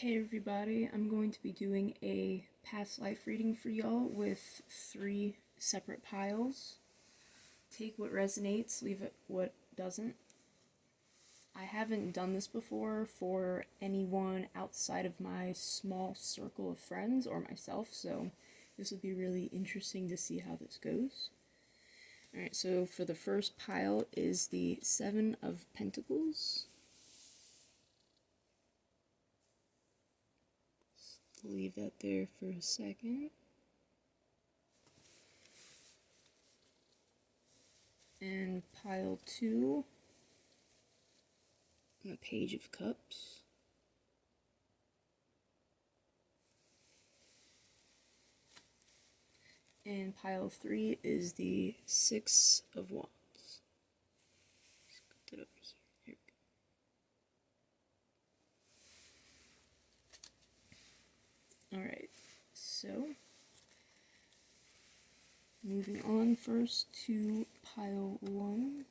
Hey everybody, I'm going to be doing a past life reading for y'all with 3 separate piles. Take what resonates, leave it what doesn't. I haven't done this before for anyone outside of my small circle of friends or myself, so this will be really interesting to see how this goes. Alright, so for the first pile is the 7 of Pentacles. Leave that there for a second. And pile 2, the Page of Cups. And pile 3 is the 6 of Wands. Let's put that over here. Here we go. Alright, so moving on first to pile 1.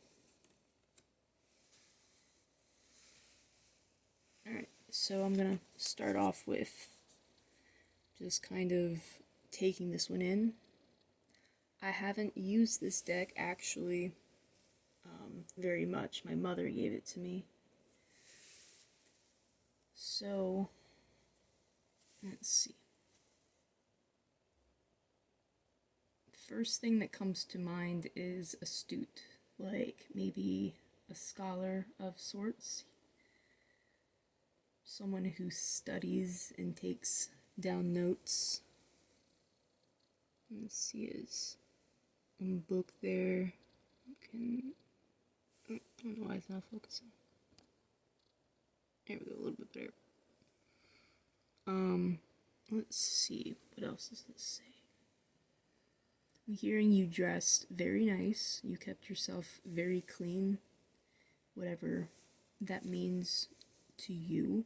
Alright, so I'm gonna start off with just kind of taking this one in. I haven't used this deck actually very much. My mother gave it to me. So, let's see. First thing that comes to mind is astute, like maybe a scholar of sorts. Someone who studies and takes down notes. Let's see his book there. I don't know why it's not focusing. There we go, a little bit better. Let's see, what else does this say? I'm hearing you dressed very nice. You kept yourself very clean, whatever that means to you.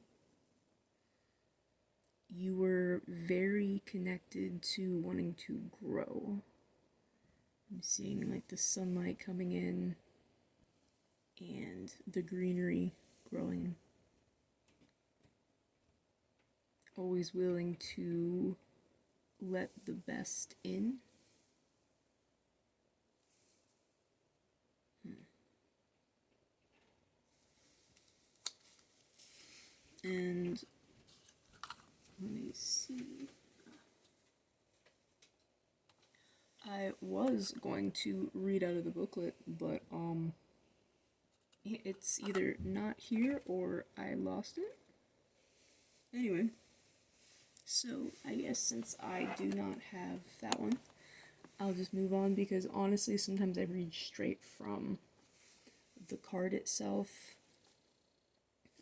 You were very connected to wanting to grow. I'm seeing like the sunlight coming in and the greenery growing. Always willing to let the best in. And let me see. I was going to read out of the booklet, but it's either not here or I lost it. Anyway, so I guess since I do not have that one, I'll just move on because honestly sometimes I read straight from the card itself.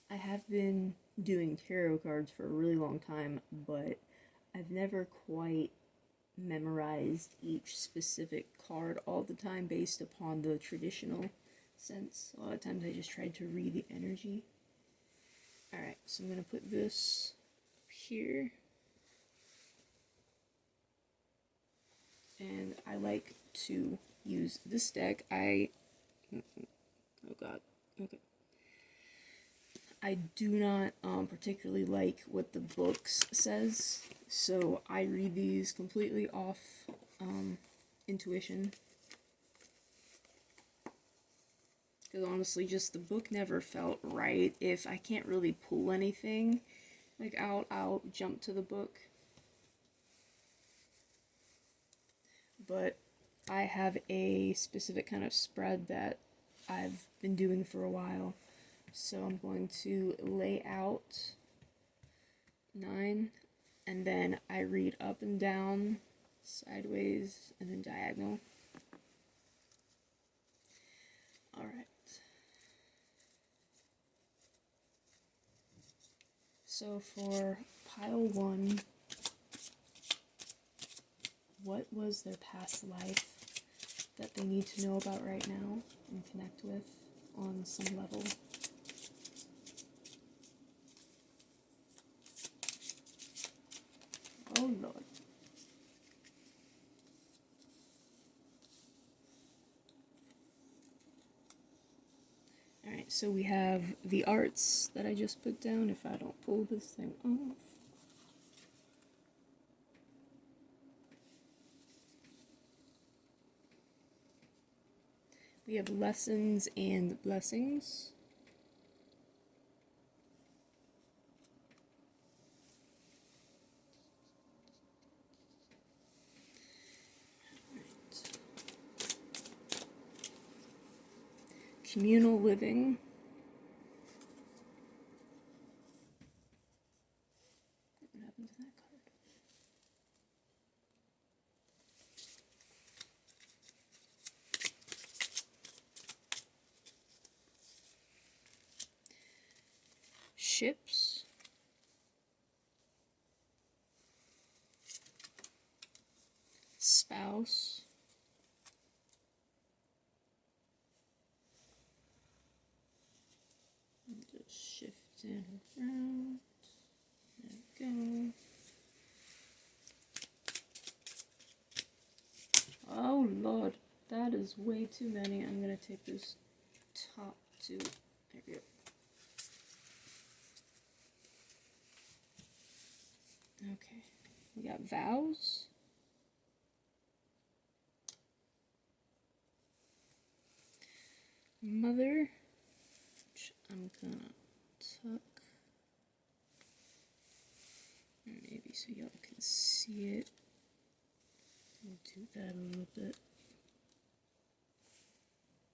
I have been doing tarot cards for a really long time, but I've never quite memorized each specific card all the time based upon the traditional sense. A lot of times I just tried to read the energy. Alright, so I'm going to put this here. And I like to use this deck. Oh god, okay. I do not particularly like what the books says, so I read these completely off intuition. Because honestly, just the book never felt right. If I can't really pull anything, like I'll jump to the book. But I have a specific kind of spread that I've been doing for a while. So I'm going to lay out 9, and then I read up and down, sideways, and then diagonal. Alright. So for pile 1, what was their past life that they need to know about right now and connect with on some level? Oh Lord. Alright, so we have the arts that I just put down if I don't pull this thing off. We have lessons and blessings. Communal living. What happened to that card? Ships. Spouse. Just shift it around. There we go. Oh Lord, that is way too many. I'm gonna take this top two. There we go. Okay, we got vows. Mother, which I'm gonna tuck. Maybe so y'all can see it. We'll do that a little bit.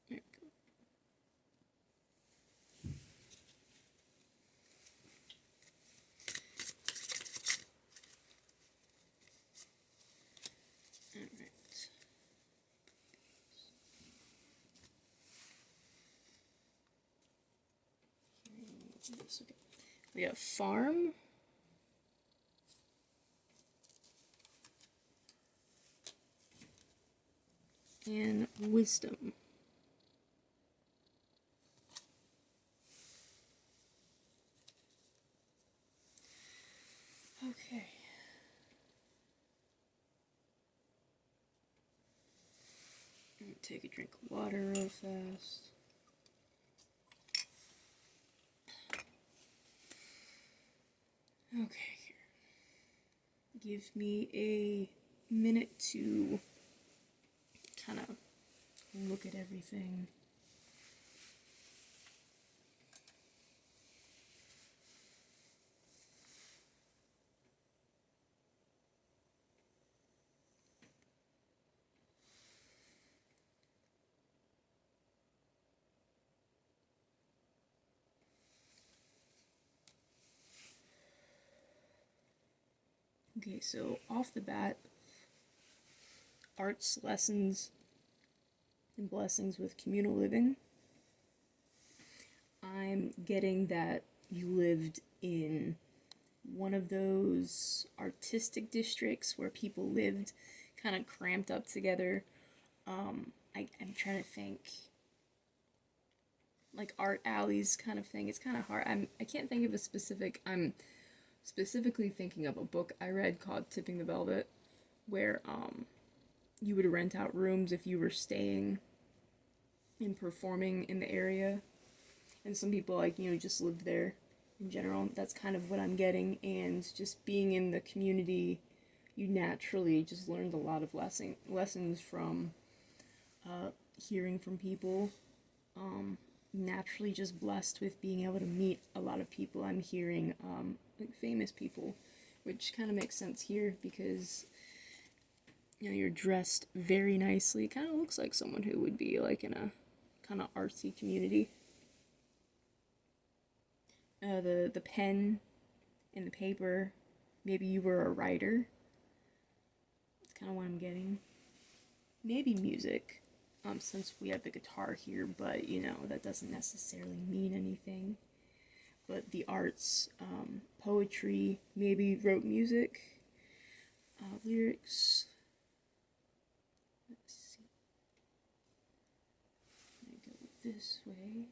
There we go. Alright. Okay. We have farm. And wisdom. Okay. Let me take a drink of water real fast. Okay, here. Give me a minute to kind of look at everything. Okay, so off the bat, arts, lessons, and blessings with communal living. I'm getting that you lived in one of those artistic districts where people lived kind of cramped up together. I'm trying to think, like art alleys kind of thing. It's kind of hard. I can't think of a specific. I'm specifically thinking of a book I read called Tipping the Velvet, where you would rent out rooms if you were staying and performing in the area, and some people just lived there in general. That's kind of what I'm getting, and just being in the community, you naturally just learned a lot of lessons from hearing from people. Naturally just blessed with being able to meet a lot of people. I'm hearing like famous people, which kind of makes sense here because you're dressed very nicely. It kind of looks like someone who would be like in a kind of artsy community. The pen and the paper, maybe you were a writer. That's kind of what I'm getting. Maybe music, since we have the guitar here, but that doesn't necessarily mean anything. But the arts, poetry, maybe wrote music, lyrics. Let's see. Let me go this way.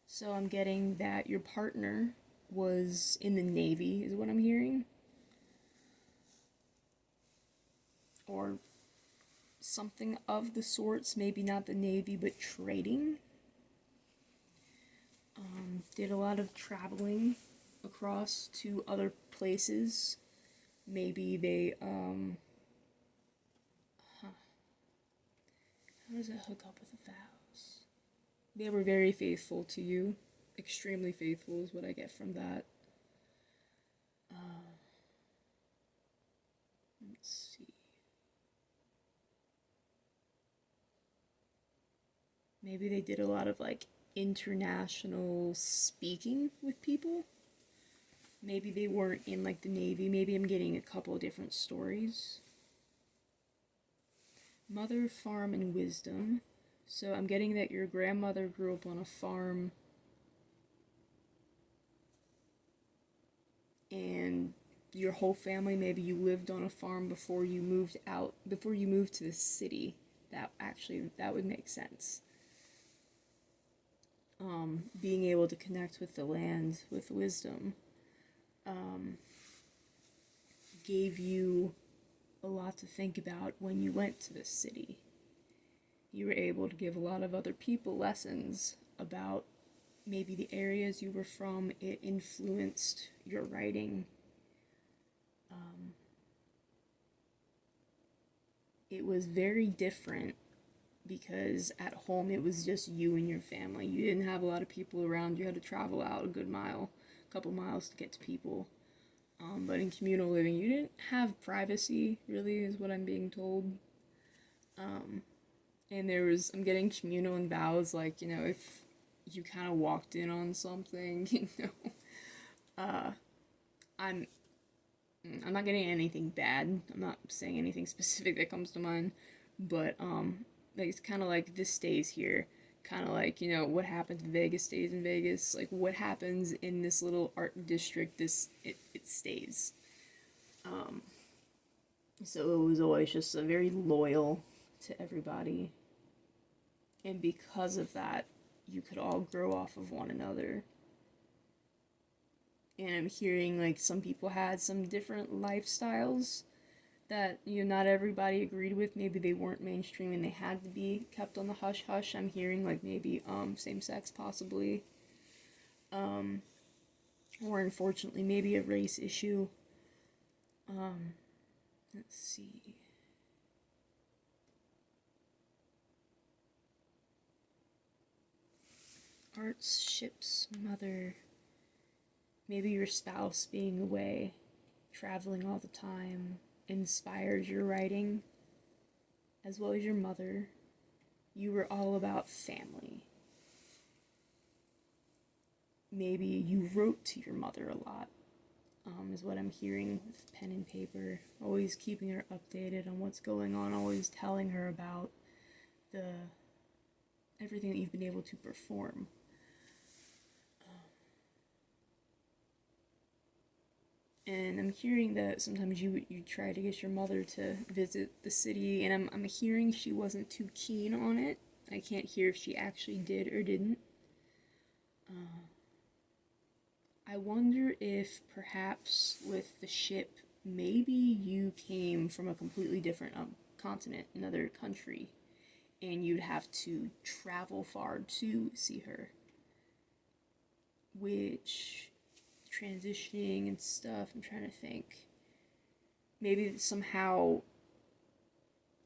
So I'm getting that your partner was in the Navy, is what I'm hearing. Or something of the sorts, maybe not the Navy, but trading. Did a lot of traveling across to other places. Maybe they, how does that hook up with the vows? They were very faithful to you. Extremely faithful is what I get from that. Let's see. Maybe they did a lot of like international speaking with people. Maybe they weren't in like the Navy. Maybe I'm getting a couple different stories. Mother, farm, and wisdom. So I'm getting that your grandmother grew up on a farm and your whole family, maybe you lived on a farm before you moved to the city. That would make sense. Being able to connect with the land with wisdom gave you a lot to think about when you went to the city. You were able to give a lot of other people lessons about maybe the areas you were from. It influenced your writing. It was very different because at home it was just you and your family. You didn't have a lot of people around. You had to travel out a couple miles to get to people. But in communal living, you didn't have privacy, really, is what I'm being told. And I'm getting communal and vows, like, if you kind of walked in on something, I'm not getting anything bad. I'm not saying anything specific that comes to mind, but like it's kind of like this stays here. Kind of like, what happens in Vegas stays in Vegas. Like what happens in this little art district, it stays. So it was always just a very loyal to everybody. And because of that, you could all grow off of one another. And I'm hearing like some people had some different lifestyles that not everybody agreed with. Maybe they weren't mainstream and they had to be kept on the hush hush. I'm hearing like maybe same sex possibly, or unfortunately maybe a race issue. Let's see. Arts, ships, mother. Maybe your spouse being away, traveling all the time, inspires your writing, as well as your mother. You were all about family. Maybe you wrote to your mother a lot, is what I'm hearing with pen and paper. Always keeping her updated on what's going on, always telling her about everything that you've been able to perform. And I'm hearing that sometimes you try to get your mother to visit the city, and I'm hearing she wasn't too keen on it. I can't hear if she actually did or didn't. I wonder if perhaps with the ship, maybe you came from a completely different continent, another country, and you'd have to travel far to see her. Which, transitioning and stuff, I'm trying to think. Maybe somehow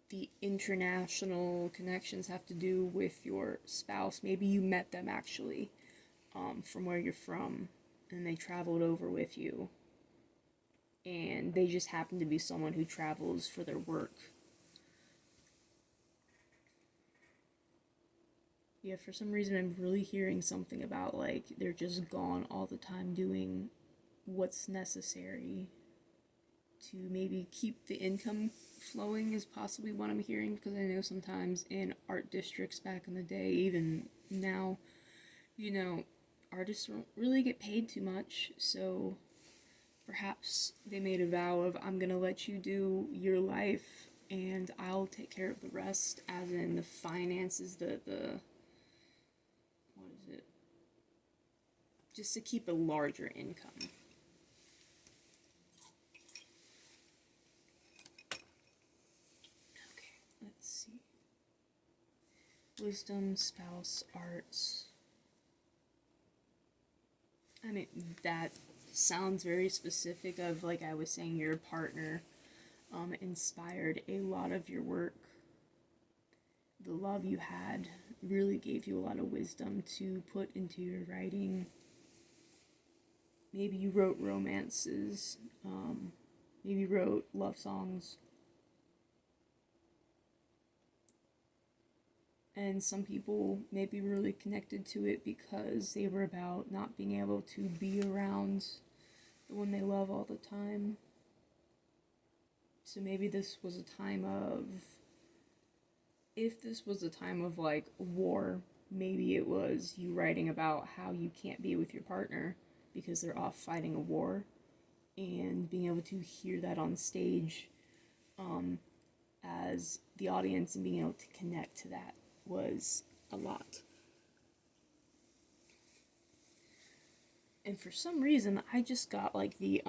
the international connections have to do with your spouse. Maybe you met them actually from where you're from, and they traveled over with you. And they just happen to be someone who travels for their work. Yeah, for some reason I'm really hearing something about like they're just gone all the time doing what's necessary to maybe keep the income flowing is possibly what I'm hearing, because I know sometimes in art districts back in the day, even now, artists don't really get paid too much, so perhaps they made a vow of, I'm gonna let you do your life and I'll take care of the rest, as in the finances, what is it? Just to keep a larger income. Okay, let's see. Wisdom, spouse, arts. I mean, that sounds very specific of, like I was saying, your partner inspired a lot of your work. The love you had really gave you a lot of wisdom to put into your writing. Maybe you wrote romances, maybe you wrote love songs. And some people may be really connected to it because they were about not being able to be around the one they love all the time. So maybe this was a time of, if this was a time of like war, maybe it was you writing about how you can't be with your partner because they're off fighting a war, and being able to hear that on stage as the audience and being able to connect to that was a lot. And for some reason, I just got like the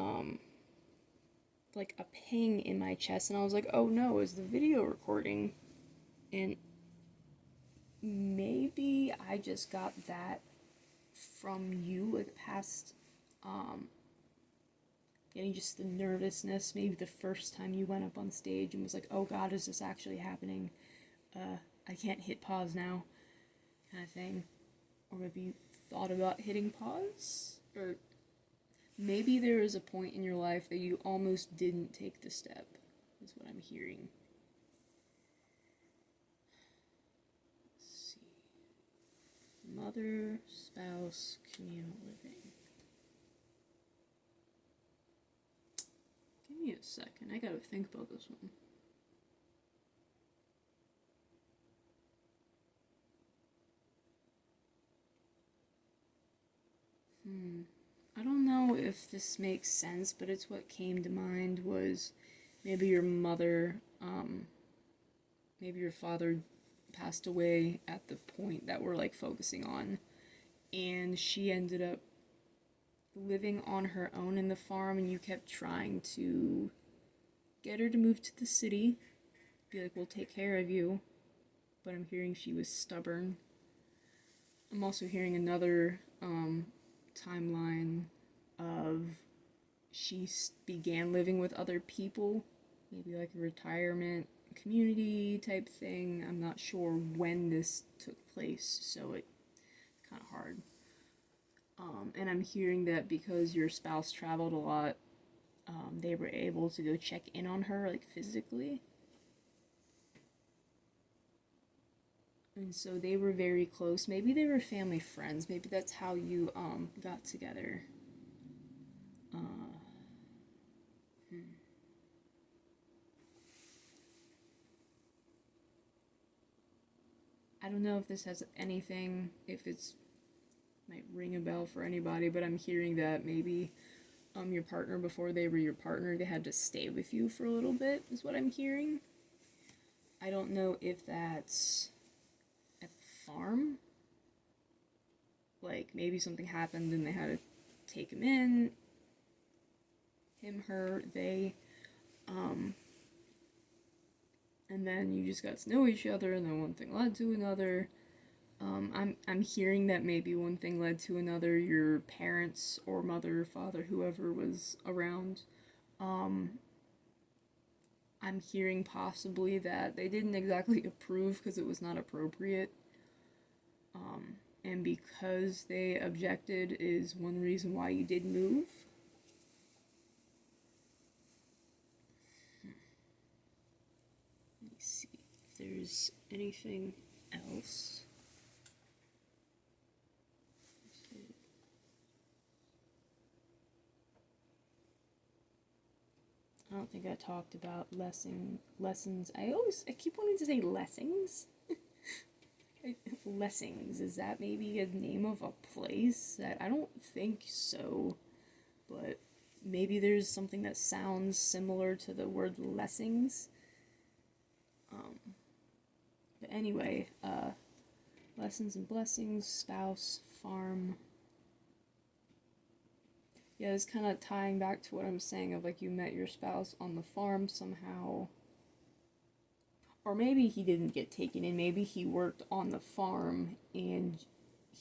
like a ping in my chest, and I was like, oh no, is the video recording? And maybe I just got that from you, like past getting just the nervousness, maybe the first time you went up on stage and was like, oh god, is this actually happening? I can't hit pause now, kind of thing. Or maybe you thought about hitting pause? Or maybe there was a point in your life that you almost didn't take the step, is what I'm hearing. Let's see. Mother, spouse, communal living. Give me a second, I gotta think about this one. I don't know if this makes sense, but it's what came to mind was maybe your mother, maybe your father passed away at the point that we're like focusing on, and she ended up living on her own in the farm, and you kept trying to get her to move to the city, be like, we'll take care of you, but I'm hearing she was stubborn. I'm also hearing another timeline of she began living with other people, maybe like a retirement community type thing. I'm not sure when this took place, so it's kind of hard. And I'm hearing that because your spouse traveled a lot, they were able to go check in on her, like physically. And so they were very close. Maybe they were family friends. Maybe that's how you got together. I don't know if this has anything, if it's might ring a bell for anybody, but I'm hearing that maybe your partner, before they were your partner, they had to stay with you for a little bit, is what I'm hearing. I don't know if that's at the farm. Like, maybe something happened and they had to take him in. Him, her, they. And then you just got to know each other, and then one thing led to another. I'm hearing that maybe one thing led to another. Your parents or mother, father, whoever was around. I'm hearing possibly that they didn't exactly approve because it was not appropriate. And because they objected is one reason why you did move. Let me see if there's anything else. I don't think I talked about lessons. I keep wanting to say lessons. Lessings, is that maybe a name of a place? I don't think so, but maybe there's something that sounds similar to the word lessings. But anyway, lessons and blessings, spouse, farm. Yeah, it's kind of tying back to what I'm saying of like you met your spouse on the farm somehow. Or maybe he didn't get taken in, maybe he worked on the farm and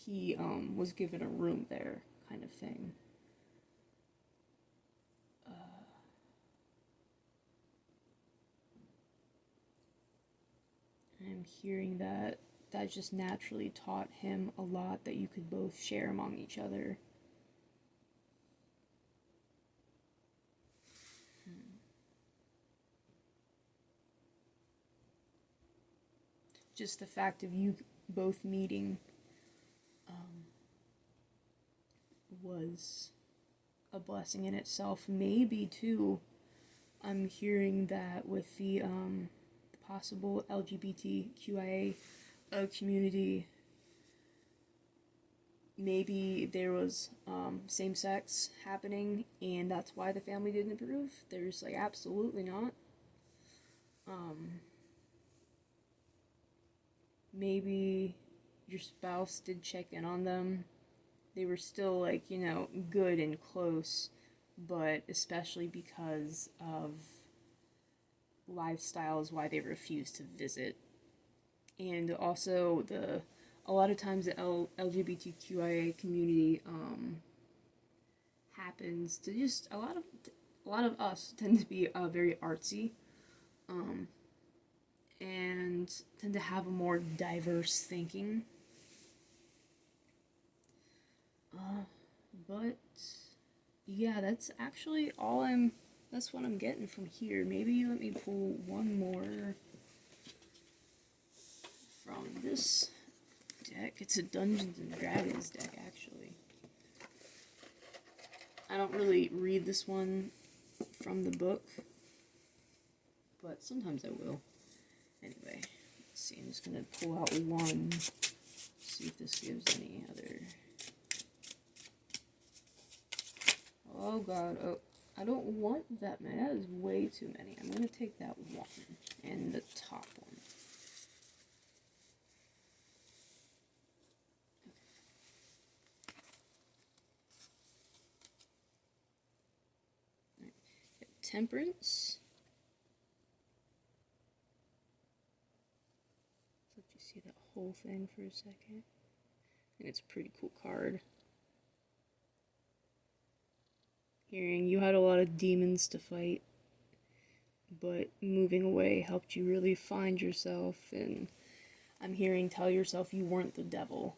he was given a room there, kind of thing. I'm hearing that just naturally taught him a lot that you could both share among each other. Just the fact of you both meeting was a blessing in itself. Maybe, too, I'm hearing that with the possible LGBTQIA community, maybe there was same sex happening, and that's why the family didn't approve. There's like absolutely not. Maybe your spouse did check in on them. They were still like, good and close, but especially because of lifestyles, why they refused to visit. And also a lot of times the LGBTQIA community happens to just a lot of us tend to be very artsy, and tend to have a more diverse thinking. But yeah, that's actually that's what I'm getting from here. Maybe you let me pull one more from this deck. It's a Dungeons and Dragons deck, actually. I don't really read this one from the book, but sometimes I will. Anyway, let's see. I'm just gonna pull out one, see if this gives any other. Oh god, oh, I don't want that many. That is way too many. I'm gonna take that one and the top one. Okay. Temperance. Let you see that whole thing for a second. I think it's a pretty cool card. Hearing you had a lot of demons to fight, but moving away helped you really find yourself, and I'm hearing tell yourself you weren't the devil.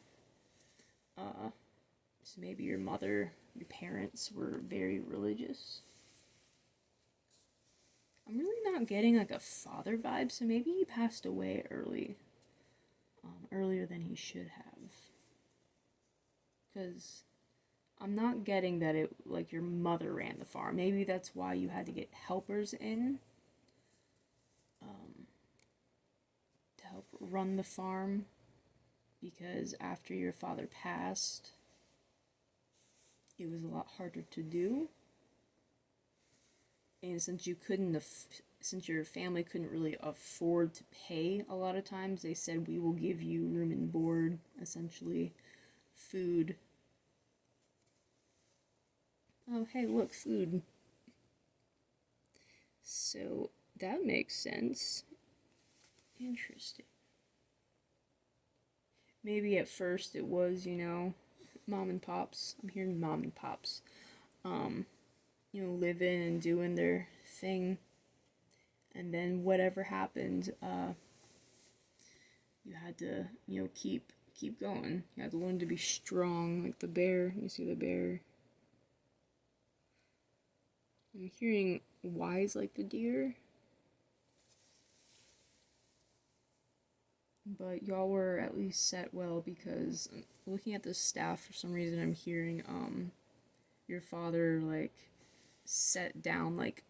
So maybe your mother, your parents were very religious. I'm really not getting like a father vibe, so maybe he passed away earlier than he should have. Because I'm not getting that it, like, your mother ran the farm. Maybe that's why you had to get helpers in to help run the farm. Because after your father passed, it was a lot harder to do. And since since your family couldn't really afford to pay a lot of times, they said, we will give you room and board, essentially, food. Oh, hey, look, food. So, that makes sense. Interesting. Maybe at first it was, mom and pops. I'm hearing mom and pops. Living and doing their thing. And then whatever happened, you had to, keep going. You had to learn to be strong, like the bear. You see the bear? I'm hearing wise like the deer. But y'all were at least set well, because looking at the staff, for some reason I'm hearing your father like set down like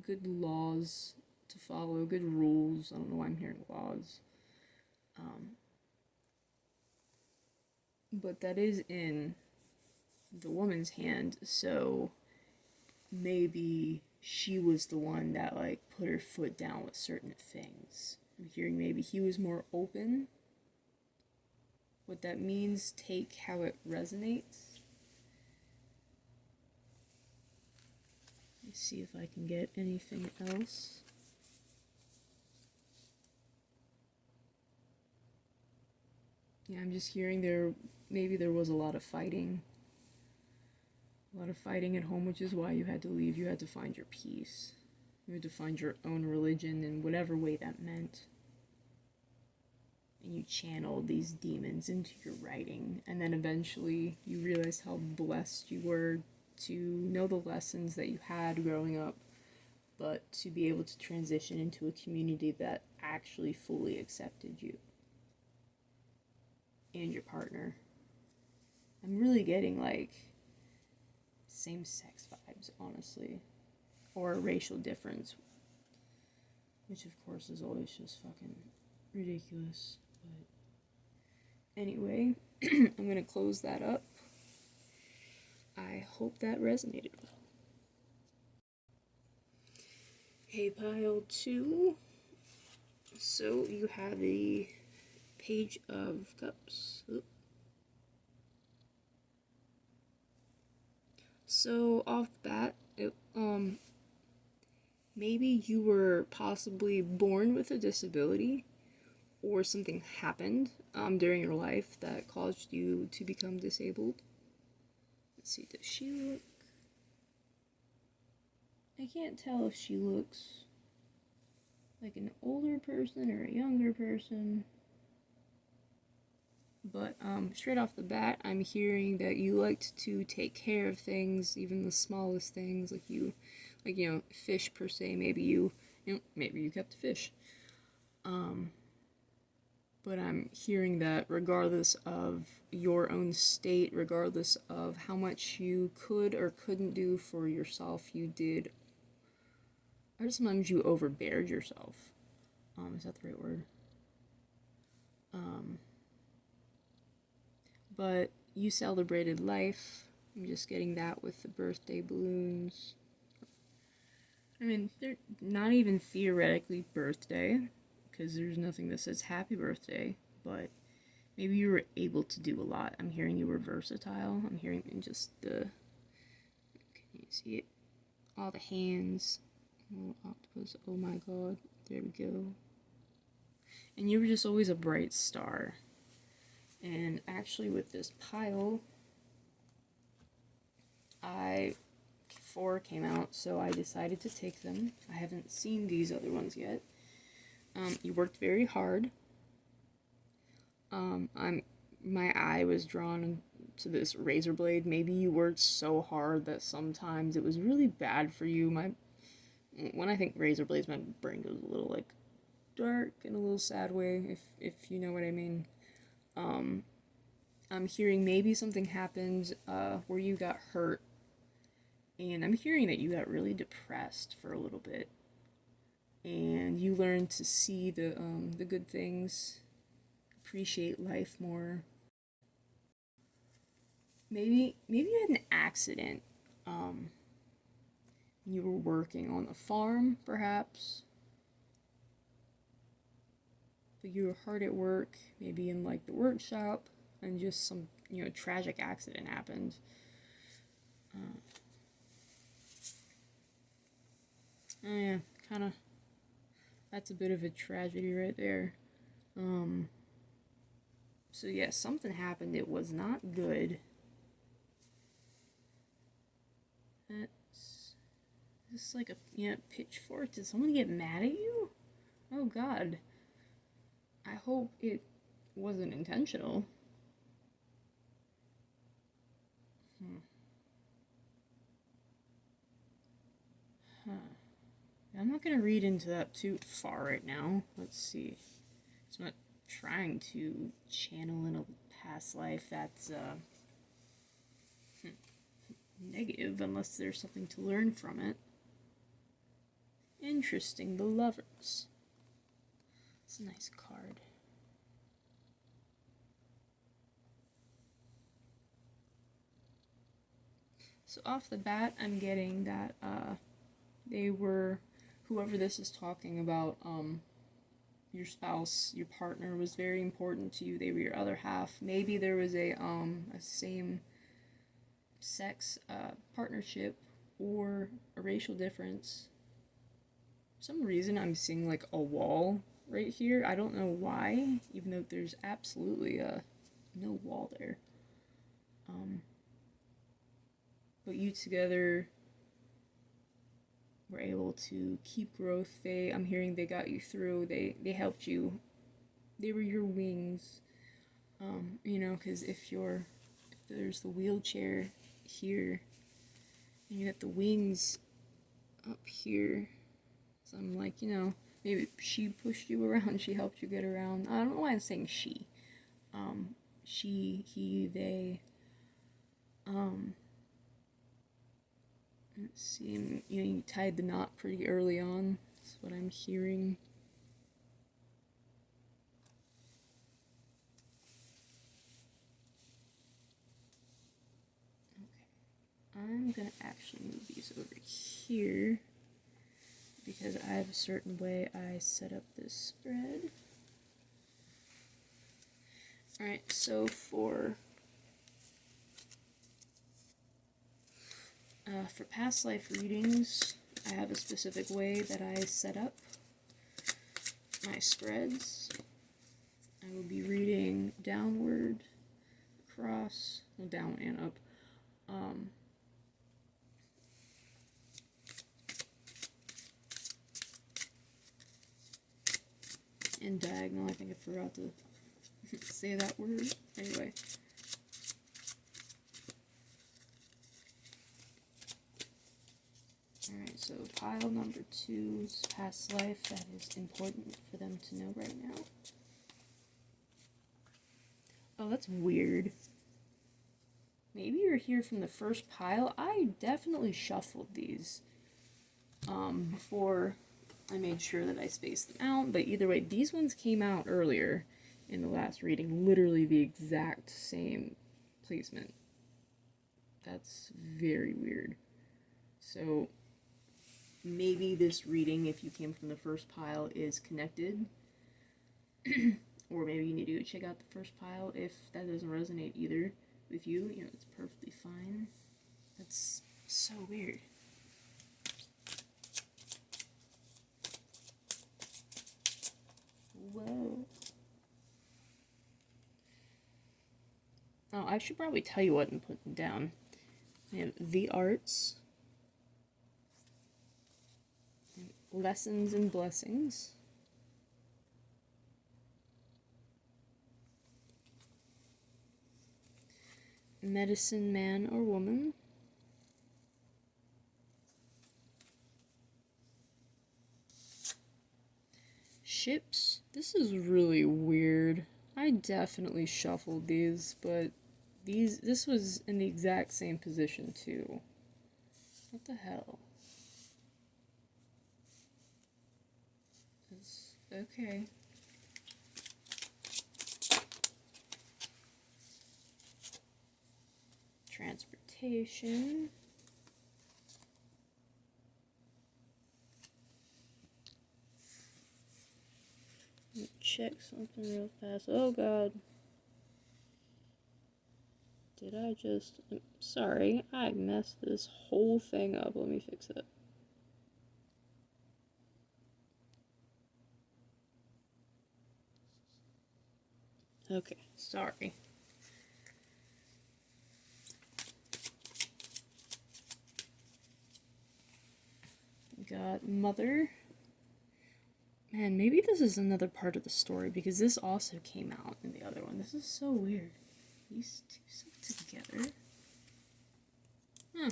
good laws to follow, good rules. I don't know why I'm hearing laws. But that is in the woman's hand, so maybe she was the one that like put her foot down with certain things. I'm hearing maybe he was more open. What that means, take how it resonates. Let me see if I can get anything else. Yeah, I'm just hearing maybe there was a lot of fighting. A lot of fighting at home, which is why you had to leave. You had to find your peace. You had to find your own religion in whatever way that meant. And you channeled these demons into your writing. And then eventually you realized how blessed you were to know the lessons that you had growing up, but to be able to transition into a community that actually fully accepted you and your partner. I'm really getting like same-sex vibes, honestly, or a racial difference, which of course is always just fucking ridiculous. But anyway, I'm gonna close that up. I hope that resonated well. Hey, pile 2. So you have the Page of Cups. Oop. So off the bat, maybe you were possibly born with a disability, or something happened during your life that caused you to become disabled. Let's see, does she look? I can't tell if she looks like an older person or a younger person. But straight off the bat, I'm hearing that you liked to take care of things, even the smallest things, like fish per se. Maybe you kept a fish. But I'm hearing that regardless of your own state, regardless of how much you could or couldn't do for yourself, you did, or sometimes you overbeared yourself. Is that the right word? But you celebrated life. I'm just getting that with the birthday balloons. I mean, they're not even theoretically birthday, because there's nothing that says happy birthday, but maybe you were able to do a lot. I'm hearing you were versatile. I'm hearing just can you see it? All the hands. Little octopus. Oh my god. There we go. And you were just always a bright star. And actually with this pile, 4 came out, so I decided to take them. I haven't seen these other ones yet. You worked very hard. My eye was drawn to this razor blade. Maybe you worked so hard that sometimes it was really bad for you. When I think razor blades, my brain goes a little like dark in a little sad way, if you know what I mean. I'm hearing maybe something happened where you got hurt, and I'm hearing that you got really depressed for a little bit, and you learned to see the good things, appreciate life more. Maybe you had an accident when you were working on the farm, perhaps. But you were hard at work, maybe in like the workshop, and just some tragic accident happened. Yeah, kind of. That's a bit of a tragedy right there. So yeah, something happened. It was not good. That's this like a pitchfork. Did someone get mad at you? Oh God. I hope it wasn't intentional. I'm not gonna read into that too far right now. Let's see. So I'm not trying to channel in a past life that's negative unless there's something to learn from it. Interesting, the Lovers. It's a nice card. So off the bat, I'm getting that they were, whoever this is talking about, your spouse, your partner was very important to you. They were your other half. Maybe there was a same sex partnership or a racial difference. For some reason I'm seeing like a wall right here. I don't know why, even though there's absolutely no wall there. but you together were able to keep growth. I'm hearing they got you through. They helped you. They were your wings. You know, because if there's the wheelchair here, and you got the wings up here, so I'm like, you know, maybe she pushed you around. She helped you get around. I don't know why I'm saying she. She, he, they. Let's see. You know, you tied the knot pretty early on. That's what I'm hearing. Okay. I'm gonna actually move these over here because I have a certain way I set up this spread. Alright, so for past life readings, I have a specific way that I set up my spreads. I will be reading downward, across, well, down and up. And diagonal. I think I forgot to say that word. Anyway. Alright, so pile number 2's past life. That is important for them to know right now. Oh, that's weird. Maybe you're here from the first pile. I definitely shuffled these before I made sure that I spaced them out. But either way, these ones came out earlier in the last reading. Literally the exact same placement. That's very weird. So maybe this reading, if you came from the first pile, is connected. Or maybe you need to go check out the first pile if that doesn't resonate either with you. You know, it's perfectly fine. That's so weird. Whoa. Oh, I should probably tell you what I'm putting down. I have the arts, lessons and blessings, medicine man or woman, ships. This is really weird. I definitely shuffled these, but this was in the exact same position too. What the hell? Okay. Transportation. Let me check something real fast. Oh god. Did I just... I'm sorry, I messed this whole thing up. Let me fix it. Okay, sorry. Got mother. Man, maybe this is another part of the story because this also came out in the other one. This is so weird. These two stuck together. Huh.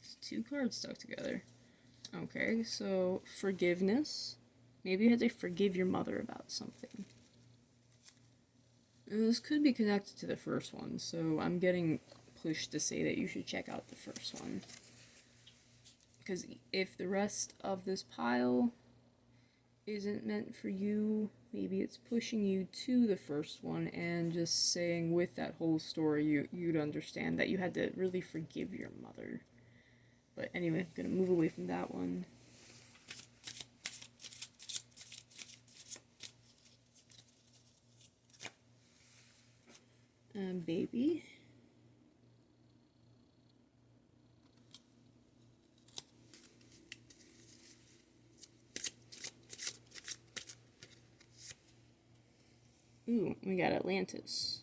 These 2 cards stuck together. Okay, so forgiveness. Maybe you had to forgive your mother about something. And this could be connected to the first one, so I'm getting pushed to say that you should check out the first one. Because if the rest of this pile isn't meant for you, maybe it's pushing you to the first one and just saying with that whole story you'd understand that you had to really forgive your mother. But anyway, I'm gonna move away from that one. Baby. Ooh, we got Atlantis.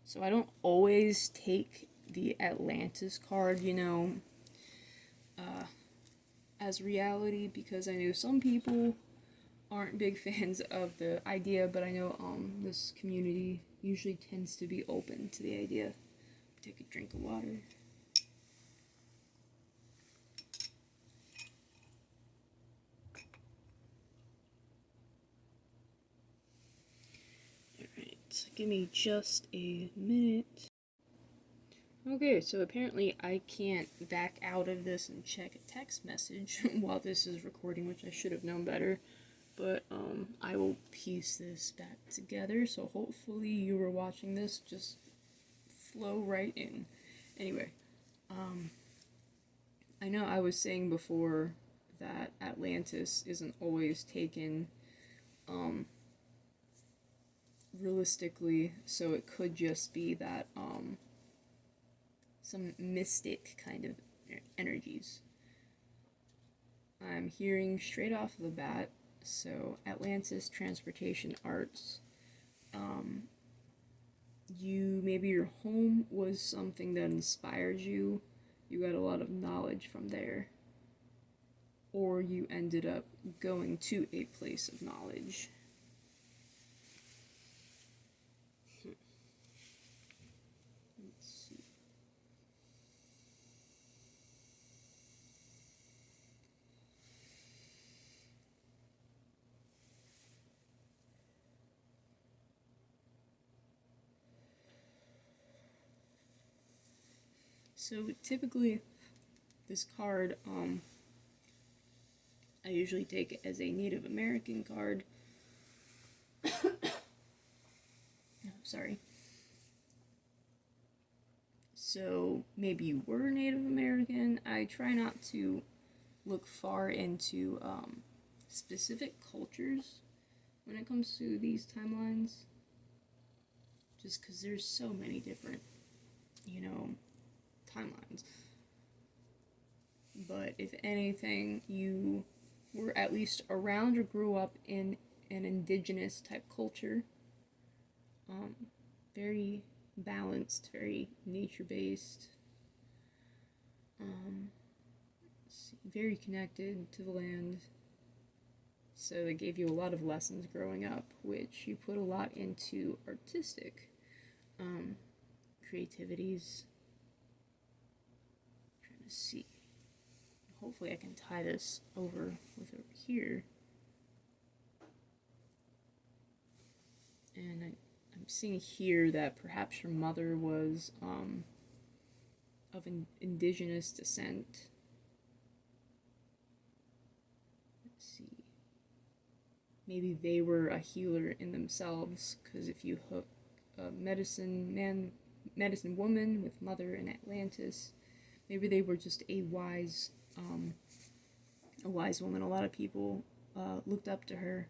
So I don't always take the Atlantis card, as reality, because I know some people aren't big fans of the idea, but I know this community usually tends to be open to the idea. Take a drink of water. Alright, give me just a minute. Okay, so apparently I can't back out of this and check a text message while this is recording, which I should have known better. But I will piece this back together, so hopefully you were watching this just flow right in. Anyway, I know I was saying before that Atlantis isn't always taken realistically, so it could just be that some mystic kind of energies. I'm hearing straight off the bat, so Atlantis transportation arts. Maybe your home was something that inspired you. You got a lot of knowledge from there. Or you ended up going to a place of knowledge. Let's see. So typically, this card, I usually take it as a Native American card. Oh, sorry. So maybe you were Native American. I try not to look far into specific cultures when it comes to these timelines, just because there's so many different, timelines. But if anything, you were at least around or grew up in an indigenous type culture. Very balanced, very nature-based, very connected to the land. So they gave you a lot of lessons growing up, which you put a lot into artistic creativities. I'm trying to see. Hopefully I can tie this over here. And I'm seeing here that perhaps your mother was of an indigenous descent. Let's see. Maybe they were a healer in themselves, because if you hook a medicine woman with mother in Atlantis, maybe they were just a wise woman. A lot of people looked up to her.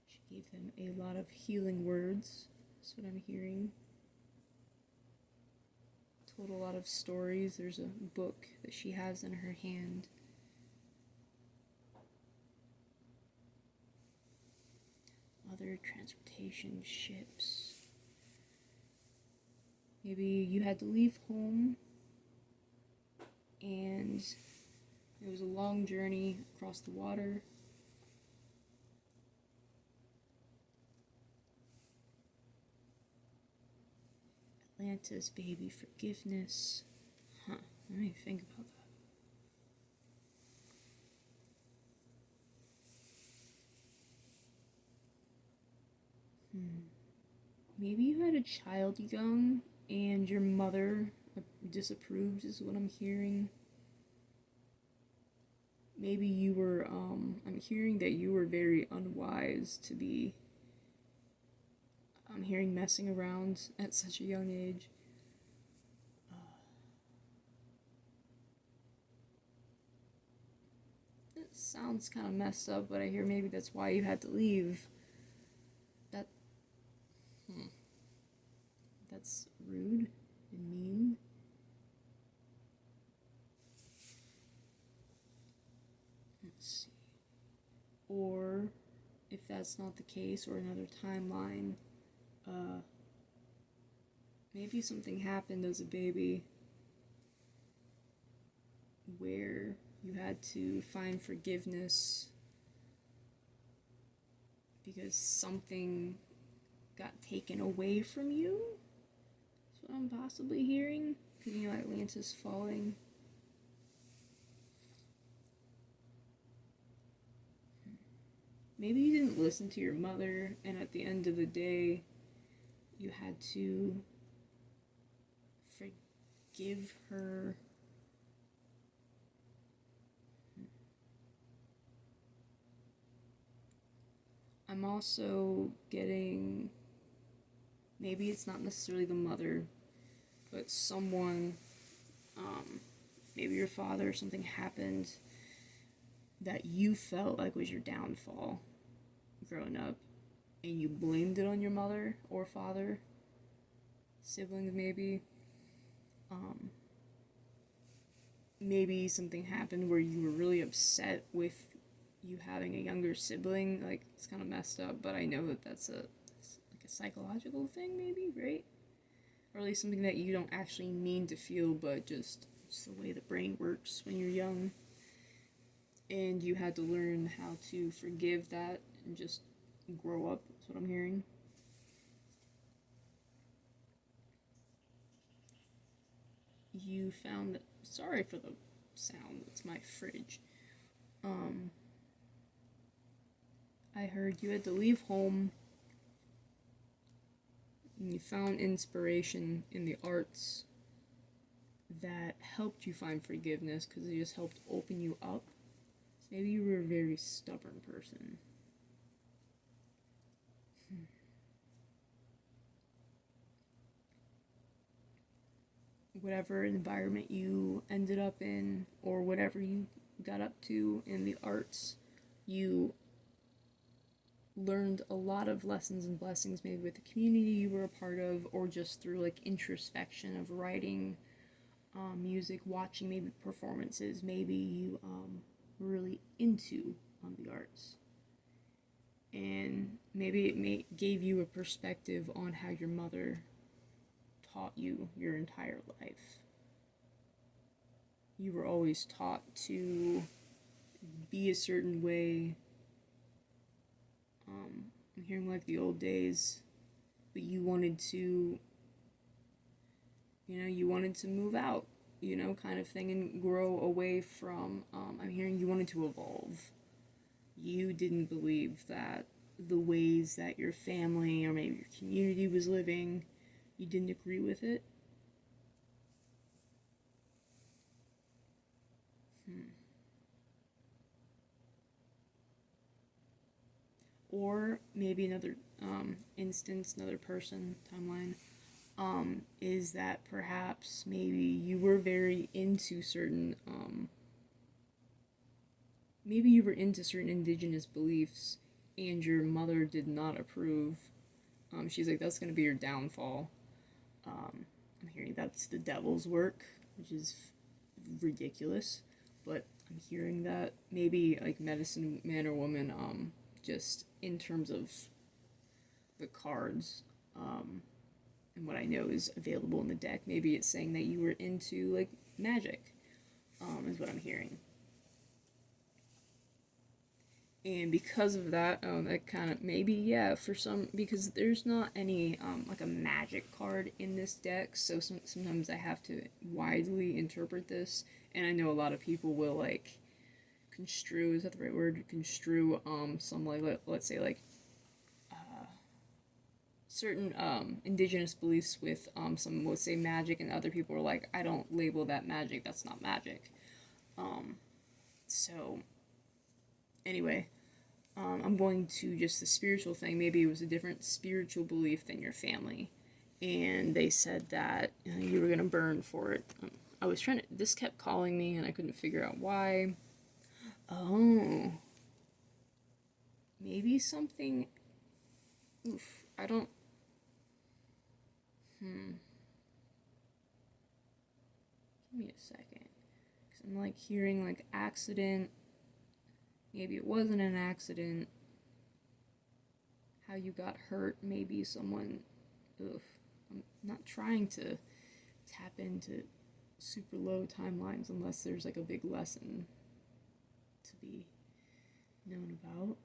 She gave them a lot of healing words. That's what I'm hearing. Told a lot of stories. There's a book that she has in her hand. Other transportation ships. Maybe you had to leave home and it was a long journey across the water. Atlantis, baby, forgiveness. Huh, let me think about that. Maybe you had a child young and your mother disapproved, is what I'm hearing. Maybe you were, I'm hearing that you were very unwise to be, I'm hearing messing around at such a young age. It sounds kind of messed up, but I hear maybe that's why you had to leave. That's rude and mean. Let's see. Or if that's not the case, or another timeline, maybe something happened as a baby where you had to find forgiveness because something got taken away from you. That's what I'm possibly hearing. Because, you know, Atlantis falling. Maybe you didn't listen to your mother, and at the end of the day, you had to forgive her. I'm also getting, maybe it's not necessarily the mother, but someone, maybe your father, or something happened that you felt like was your downfall growing up, and you blamed it on your mother or father, siblings maybe. Maybe something happened where you were really upset with you having a younger sibling. Like, it's kind of messed up, but I know that that's like a psychological thing, maybe, right? Or at least something that you don't actually mean to feel, but just the way the brain works when you're young. And you had to learn how to forgive that and just grow up. That's what I'm hearing. You found that, sorry for the sound, it's my fridge. I heard you had to leave home and you found inspiration in the arts that helped you find forgiveness because it just helped open you up. Maybe you were a very stubborn person. Whatever environment you ended up in, or whatever you got up to in the arts, you learned a lot of lessons and blessings, maybe with the community you were a part of, or just through like introspection of writing, music, watching maybe performances. Maybe you were really into the arts, and maybe it gave you a perspective on how your mother taught you your entire life. You were always taught to be a certain way. I'm hearing like the old days, but you wanted to, you wanted to move out, kind of thing, and grow away from, I'm hearing you wanted to evolve. You didn't believe that the ways that your family or maybe your community was living, you didn't agree with it. Or maybe another instance, another person, timeline, is that perhaps maybe you were very into certain, maybe you were into certain indigenous beliefs and your mother did not approve. She's like, that's going to be your downfall. I'm hearing that's the devil's work, which is ridiculous, but I'm hearing that maybe like medicine man or woman, just in terms of the cards, and what I know is available in the deck, maybe it's saying that you were into like magic, is what I'm hearing. And because of that, that kind of maybe, yeah, for some, because there's not any like a magic card in this deck, so sometimes I have to widely interpret this, and I know a lot of people will like construe, is that the right word, construe some like let's say like certain indigenous beliefs with some would say magic, and other people are like, I don't label that magic, that's not magic. So anyway, I'm going to just the spiritual thing. Maybe it was a different spiritual belief than your family, and they said that you were gonna burn for it. I was trying to, this kept calling me and I couldn't figure out why. Oh, maybe something, oof, I don't, give me a second, because I'm like hearing like accident, maybe it wasn't an accident, how you got hurt. Maybe someone, ugh, I'm not trying to tap into super low timelines unless there's like a big lesson to be known about.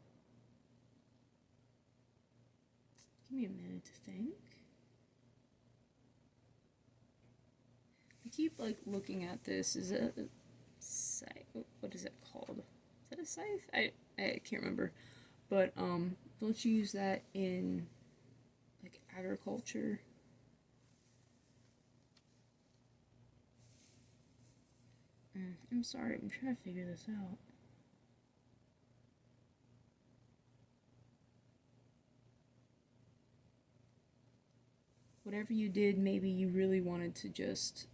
Give me a minute to think. I keep like looking at this. Is it a scythe? What is it called? Is that a scythe? I can't remember. But don't you use that in like agriculture? I'm sorry, I'm trying to figure this out. Whatever you did, maybe you really wanted to just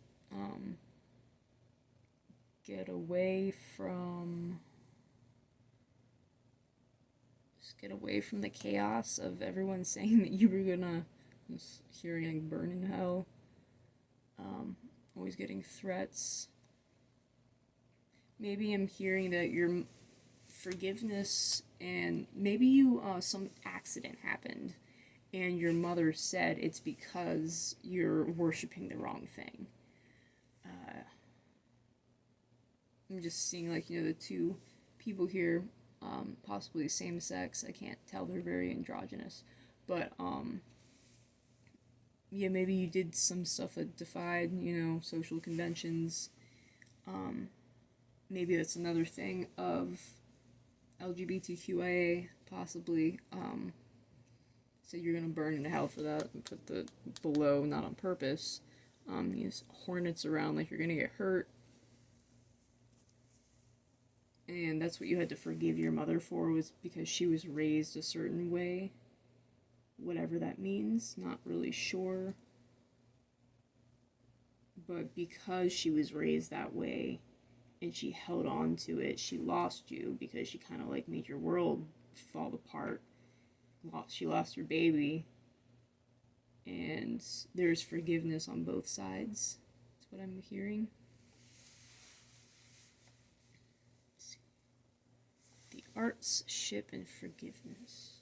get away from the chaos of everyone saying that you were gonna, I'm hearing like burn in hell, always getting threats. Maybe I'm hearing that your forgiveness, and maybe you some accident happened and your mother said it's because you're worshiping the wrong thing. I'm just seeing like, the two people here, possibly same sex. I can't tell, they're very androgynous, but yeah, maybe you did some stuff that defied, social conventions. Maybe that's another thing of LGBTQIA, possibly. So you're gonna burn in hell for that, and put the below, not on purpose. These hornets around, like you're gonna get hurt. And that's what you had to forgive your mother for, was because she was raised a certain way. Whatever that means, not really sure. But because she was raised that way, and she held on to it, she lost you because she kind of like made your world fall apart. She lost her baby, and there's forgiveness on both sides. That's what I'm hearing. The arts, ship, and forgiveness.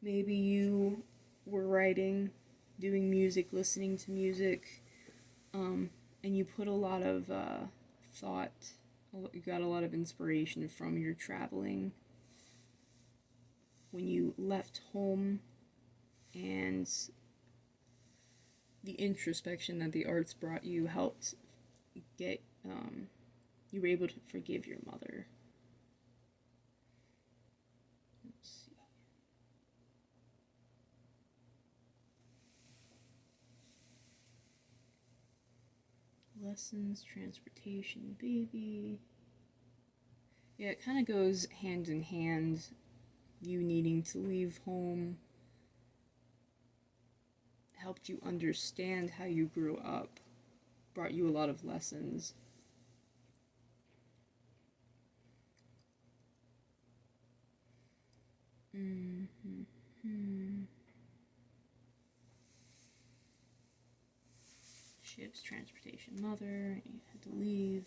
Maybe you were writing, doing music, listening to music, and you put a lot of thought, you got a lot of inspiration from your traveling. When you left home, and the introspection that the arts brought you helped get, you were able to forgive your mother. Let's see. Lessons, transportation, baby. Yeah, it kind of goes hand in hand. You needing to leave home helped you understand how you grew up, brought you a lot of lessons. Ships, transportation, mother, you had to leave.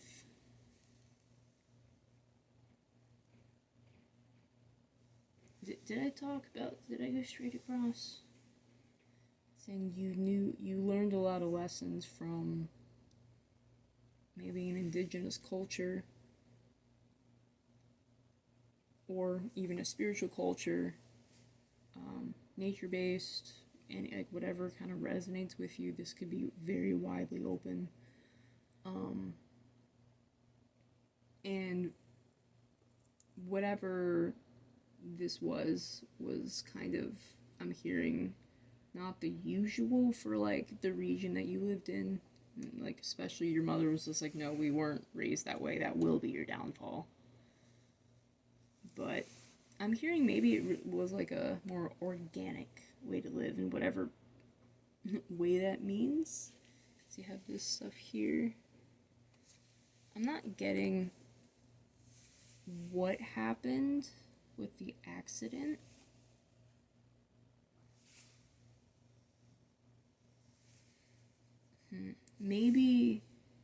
Did I talk about, did I go straight across? Saying you learned a lot of lessons from maybe an indigenous culture, or even a spiritual culture, nature-based, and like whatever kind of resonates with you. This could be very widely open. And whatever this was kind of, I'm hearing, not the usual for like the region that you lived in. Like, especially your mother was just like, no, we weren't raised that way, that will be your downfall. But I'm hearing maybe it was like a more organic way to live, in whatever way that means. So you have this stuff here. I'm not getting what happened with the accident. Maybe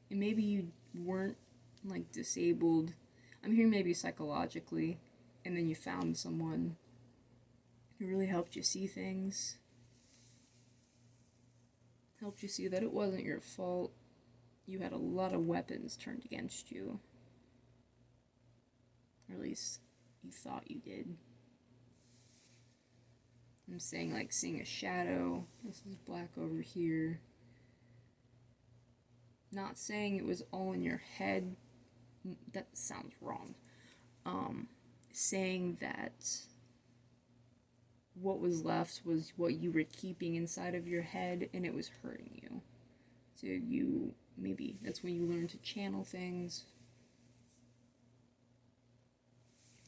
you weren't like disabled. I'm hearing maybe psychologically, and then you found someone It really helped you see things. Helped you see that it wasn't your fault. You had a lot of weapons turned against you. Or at least you thought you did. I'm saying, like, seeing a shadow. This is black over here. Not saying it was all in your head. That sounds wrong. Saying that what was left was what you were keeping inside of your head and it was hurting you. So you, maybe that's when you learn to channel things.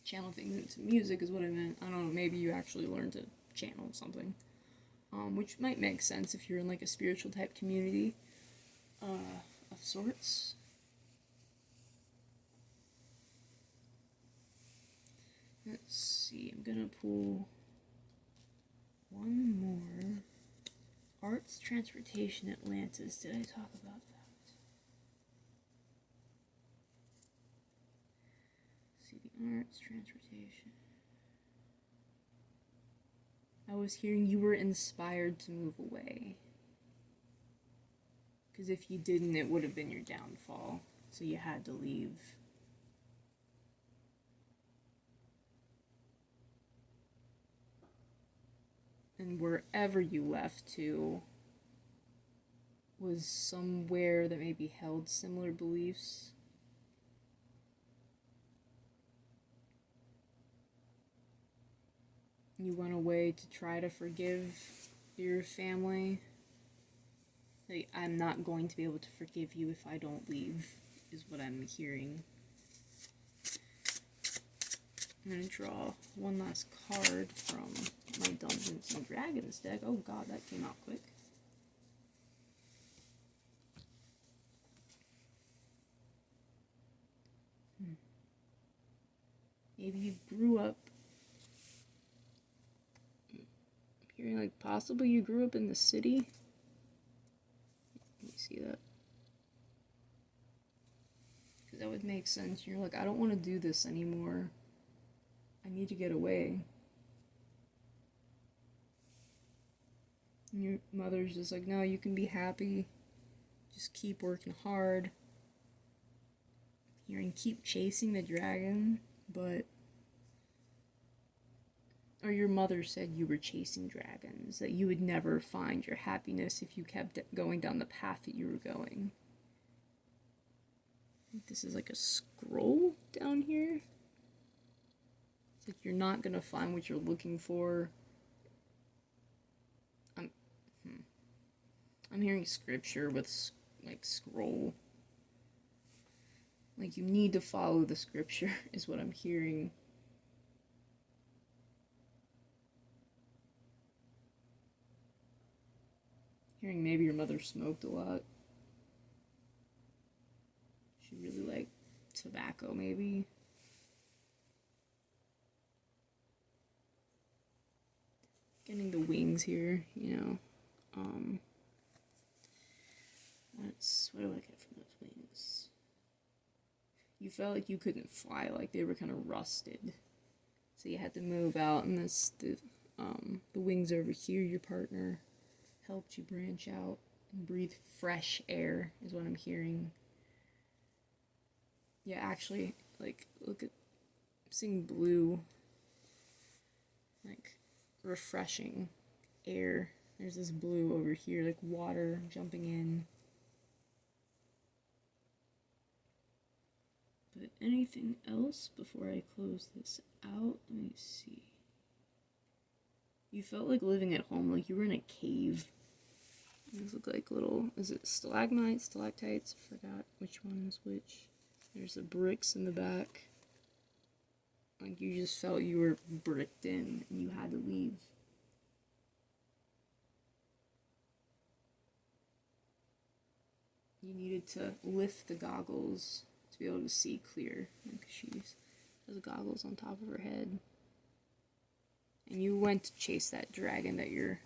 Channel things into music is what I meant. I don't know, maybe you actually learn to channel something. Which might make sense if you're in like a spiritual type community of sorts. Let's see, I'm gonna pull one more. Arts, Transportation, Atlantis. Did I talk about that? Let's see, the Arts, Transportation. I was hearing you were inspired to move away. Because if you didn't, it would have been your downfall. So you had to leave. And wherever you left to was somewhere that maybe held similar beliefs. You went away to try to forgive your family. Like, I'm not going to be able to forgive you if I don't leave, is what I'm hearing. I'm going to draw one last card from my Dungeons and Dragons deck. Oh god, that came out quick. Maybe you grew up... I'm hearing like possibly you grew up in the city. Let me see that. Because that would make sense. You're like, I don't want to do this anymore. I need to get away. And your mother's just like, no, you can be happy. Just keep working hard. Hearing keep chasing the dragon, but... Or your mother said you were chasing dragons, that you would never find your happiness if you kept going down the path that you were going. I think this is like a scroll down here. It's like you're not gonna find what you're looking for. I'm hearing scripture with like scroll. Like you need to follow the scripture is what I'm hearing. Hearing maybe your mother smoked a lot. She really liked tobacco, maybe. Getting the wings here, you know. What do I get from those wings? You felt like you couldn't fly, like they were kind of rusted. So you had to move out, and the wings over here, your partner helped you branch out and breathe fresh air, is what I'm hearing. Yeah, actually, like, look at, I'm seeing blue, like, refreshing air. There's this blue over here, like water jumping in. But anything else before I close this out? Let me see. You felt like living at home, like you were in a cave. These look like little, is it stalagmites, stalactites? I forgot which one is which. There's the bricks in the back. Like you just felt you were bricked in and you had to leave. You needed to lift the goggles to be able to see clear. Like she has goggles on top of her head. And you went to chase that dragon that your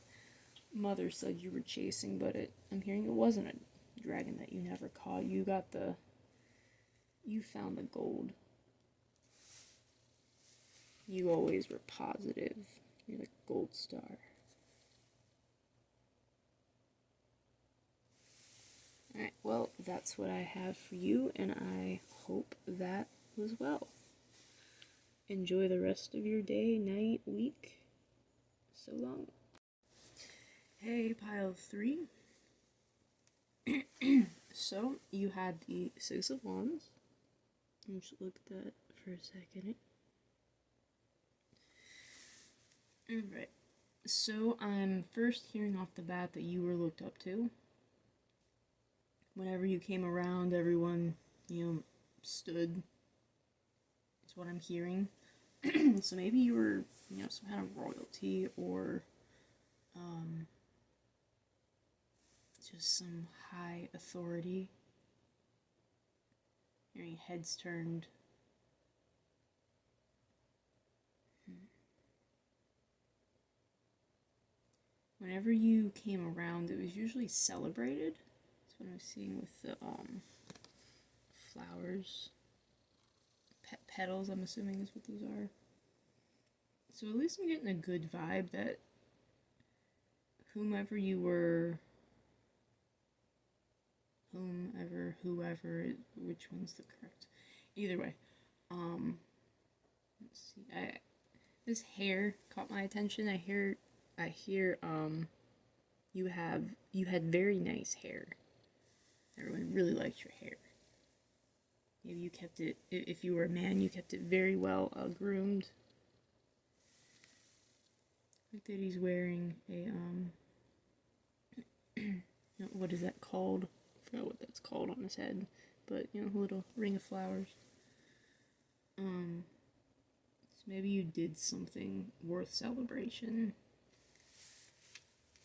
mother said you were chasing, but I'm hearing it wasn't a dragon that you never caught. You found the gold. You always were positive. You're the gold star. Alright, well, that's what I have for you, and I hope that was well. Enjoy the rest of your day, night, week. So long. Hey, pile 3. So, you had the Six of Wands. Let's look at that for a second. Alright. So, I'm first hearing off the bat that you were looked up to. Whenever you came around, everyone, stood. That's what I'm hearing. So maybe you were, some kind of royalty or just some high authority. Hearing heads turned. Whenever you came around, it was usually celebrated. That's what I'm seeing with the flowers. Petals, I'm assuming is what those are. So at least I'm getting a good vibe that whoever, which one's the correct? Either way, let's see. This hair caught my attention. I hear, you had very nice hair. Everyone really liked your hair. Maybe you kept it, if you were a man, you kept it very well groomed. Like that he's wearing a, what is that called? I forgot what that's called on his head. But, a little ring of flowers. So maybe you did something worth celebration.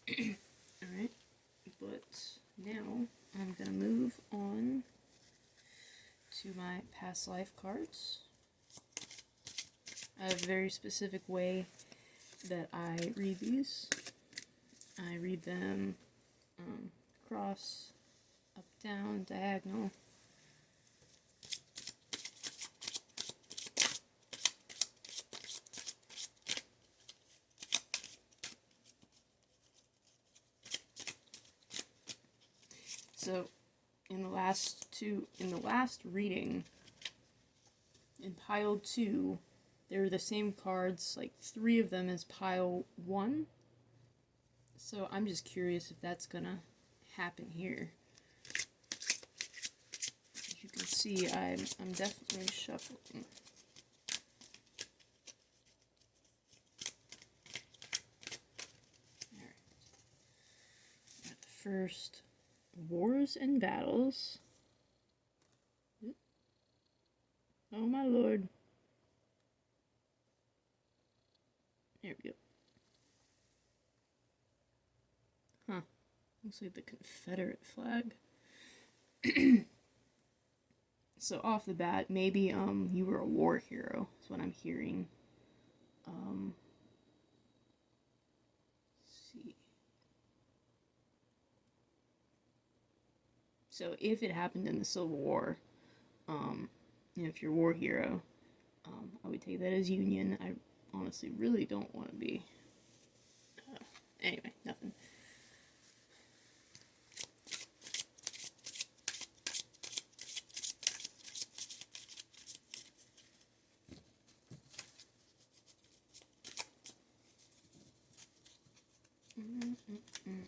Alright. But now I'm gonna move on to my past life cards. I have a very specific way that I read these. I read them cross, up, down, diagonal. So, in the last reading, in pile 2, they were the same cards, like 3 of them as pile 1. So I'm just curious if that's gonna happen here. As you can see, I'm definitely shuffling. Alright. Got the first, Wars and Battles. Oh my lord. There we go. Huh. Looks like the Confederate flag. So off the bat, maybe you were a war hero, is what I'm hearing. Let's see. So if it happened in the Civil War, if you're a war hero, I would take that as Union. I honestly really don't want to be. Anyway, nothing.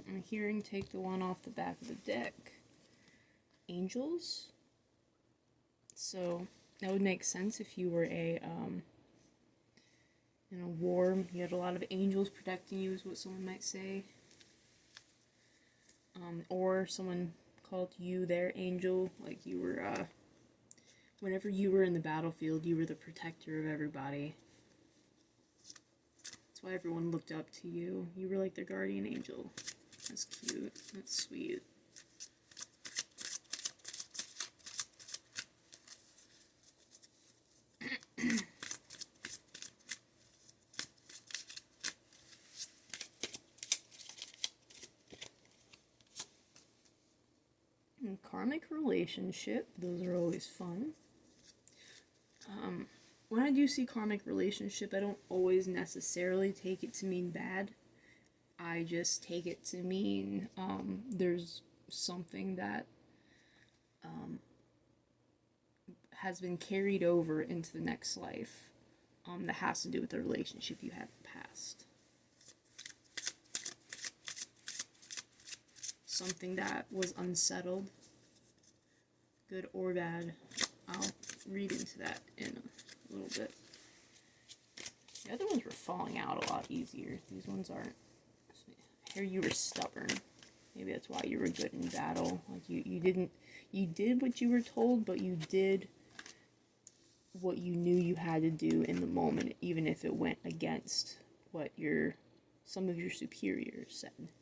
I'm hearing take the one off the back of the deck. Angels. So that would make sense if you were in a war, you had a lot of angels protecting you, is what someone might say. Or someone called you their angel, like you were, whenever you were in the battlefield, you were the protector of everybody. That's why everyone looked up to you. You were like their guardian angel. That's cute. That's sweet. And karmic relationship, those are always fun. when I do see karmic relationship, I don't always necessarily take it to mean bad. I just take it to mean there's something that has been carried over into the next life that has to do with the relationship you had in the past. Something that was unsettled, good or bad. I'll read into that in a little bit. The other ones were falling out a lot easier. These ones aren't. I hear you were stubborn. Maybe that's why you were good in battle. Like you did what you were told, but you did what you knew you had to do in the moment, even if it went against what some of your superiors said.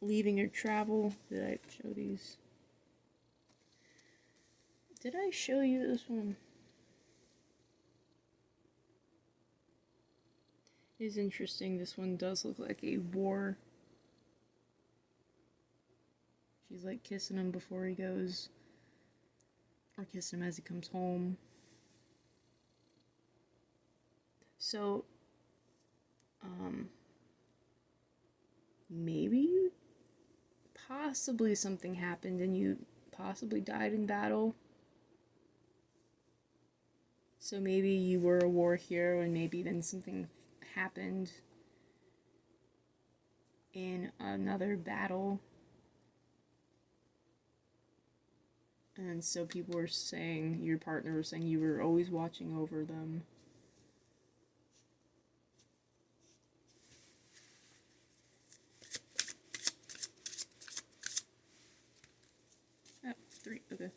Leaving your travel. Did I show these? Did I show you this one? It is interesting. This one does look like a war. She's like kissing him before he goes, or kissing him as he comes home. So, maybe possibly something happened and you possibly died in battle. So maybe you were a war hero and maybe then something happened in another battle. And so people were saying, your partner was saying you were always watching over them. Oh, 3, okay.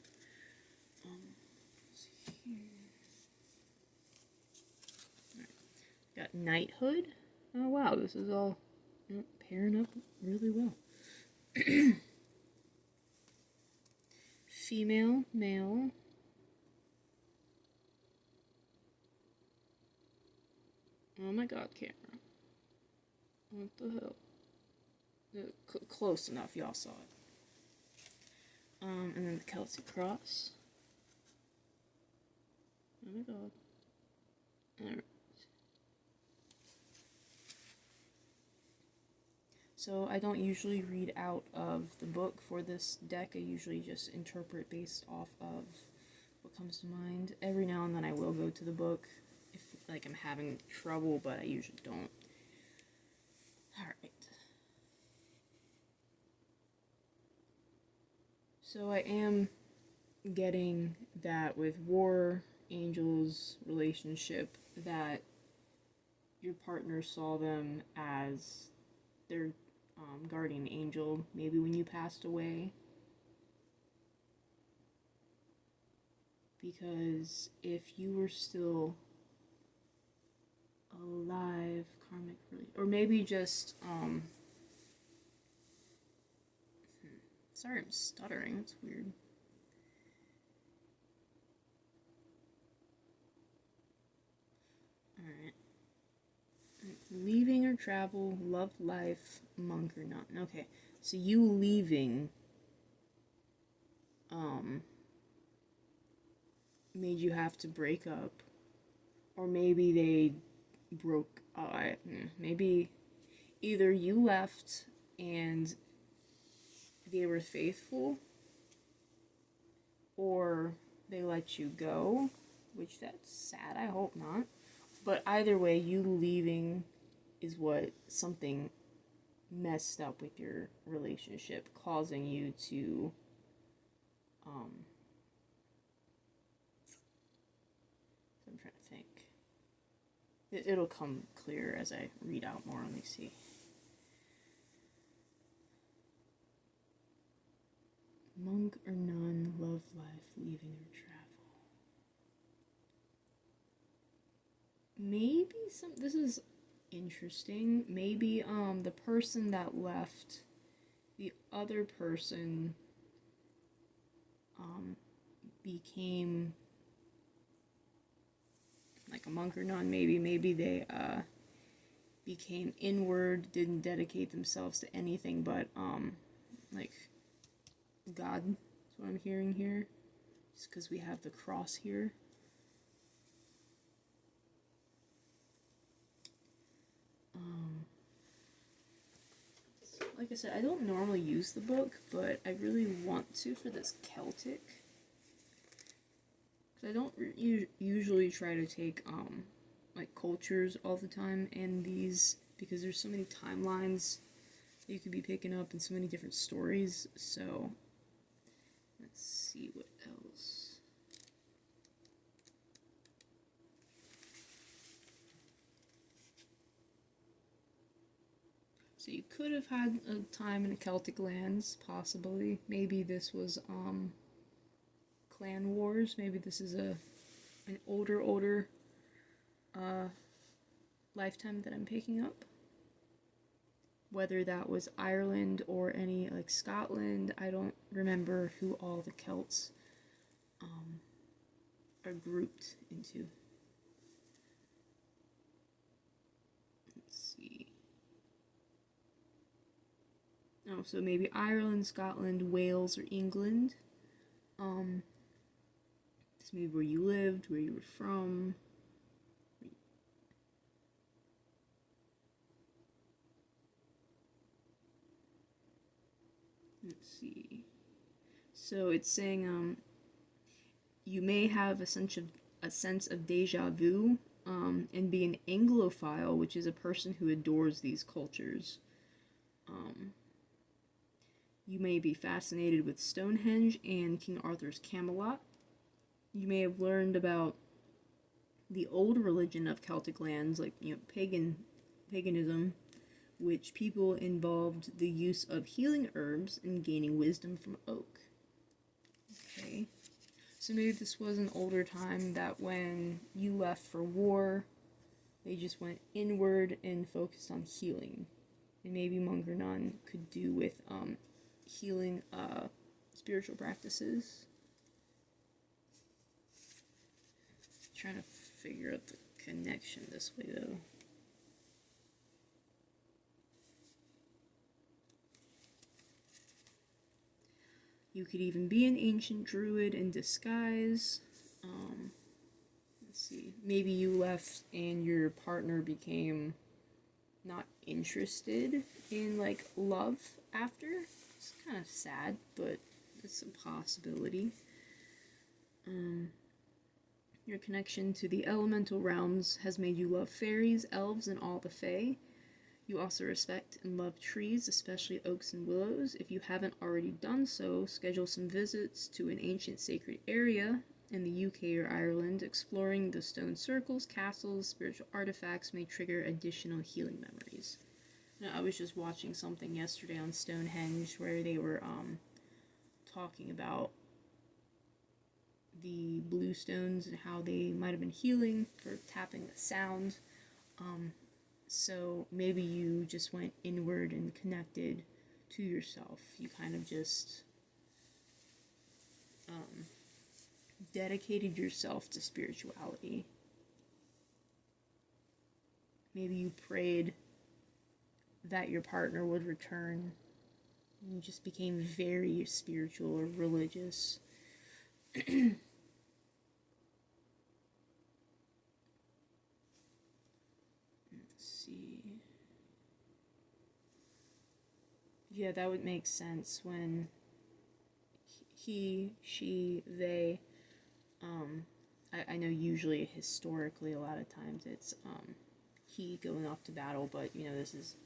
Let's see here. Alright. Got knighthood. Oh wow, this is all pairing up really well. Female, male. Oh my god, camera. What the hell? Close enough, y'all saw it. And then the Celtic cross. Oh my god. Alright. So I don't usually read out of the book for this deck. I usually just interpret based off of what comes to mind. Every now and then I will go to the book if like I'm having trouble, but I usually don't. Alright. So I am getting that with War Angels relationship that your partner saw them as their guardian angel, maybe when you passed away. Because if you were still alive, karmic, or maybe just, sorry, I'm stuttering, that's weird. Alright. Leaving or travel, love life, monk or not. Okay, so you leaving made you have to break up, or maybe they broke. Maybe either you left and they were faithful, or they let you go, which that's sad. I hope not. But either way, you leaving is what something messed up with your relationship, causing you to I'm trying to think. It'll come clear as I read out more. Let me see. Monk or nun, love life, leaving or travel. Maybe this is interesting. Maybe the person that left, the other person became like a monk or nun. Maybe they became inward, didn't dedicate themselves to anything but like God. That's what I'm hearing here. Just because we have the cross here. Like I said, I don't normally use the book, but I really want to for this Celtic. Because I don't usually try to take like cultures all the time in these, because there's so many timelines that you could be picking up and so many different stories. So let's see what else. So you could have had a time in the Celtic lands, possibly. Maybe this was clan wars. Maybe this is an older lifetime that I'm picking up. Whether that was Ireland or any like Scotland, I don't remember who all the Celts are grouped into. Let's see. Oh, so maybe Ireland, Scotland, Wales, or England. It's maybe where you lived, where you were from. Let's see. So it's saying you may have a sense of deja vu, and be an Anglophile, which is a person who adores these cultures. You may be fascinated with Stonehenge and King Arthur's Camelot. You may have learned about the old religion of Celtic lands, like paganism, which people involved the use of healing herbs and gaining wisdom from oak. Okay, so maybe this was an older time that when you left for war, they just went inward and focused on healing. And maybe monk or nun could do with healing spiritual practices. Trying to figure out the connection this way though. You could even be an ancient druid in disguise. Let's see. Maybe you left and your partner became not interested in like love after. It's kind of sad, but it's a possibility. Your connection to the elemental realms has made you love fairies, elves, and all the fae. You also respect and love trees, especially oaks and willows. If you haven't already done so, schedule some visits to an ancient sacred area in the UK or Ireland. Exploring the stone circles, castles, spiritual artifacts may trigger additional healing memories. Now, I was just watching something yesterday on Stonehenge where they were talking about the blue stones and how they might have been healing for tapping the sound. So maybe you just went inward and connected to yourself. You kind of just dedicated yourself to spirituality. Maybe you prayed that your partner would return. You just became very spiritual or religious. Let's see. Yeah, that would make sense when he, she, they, I know usually historically a lot of times it's he going off to battle, but you know, this is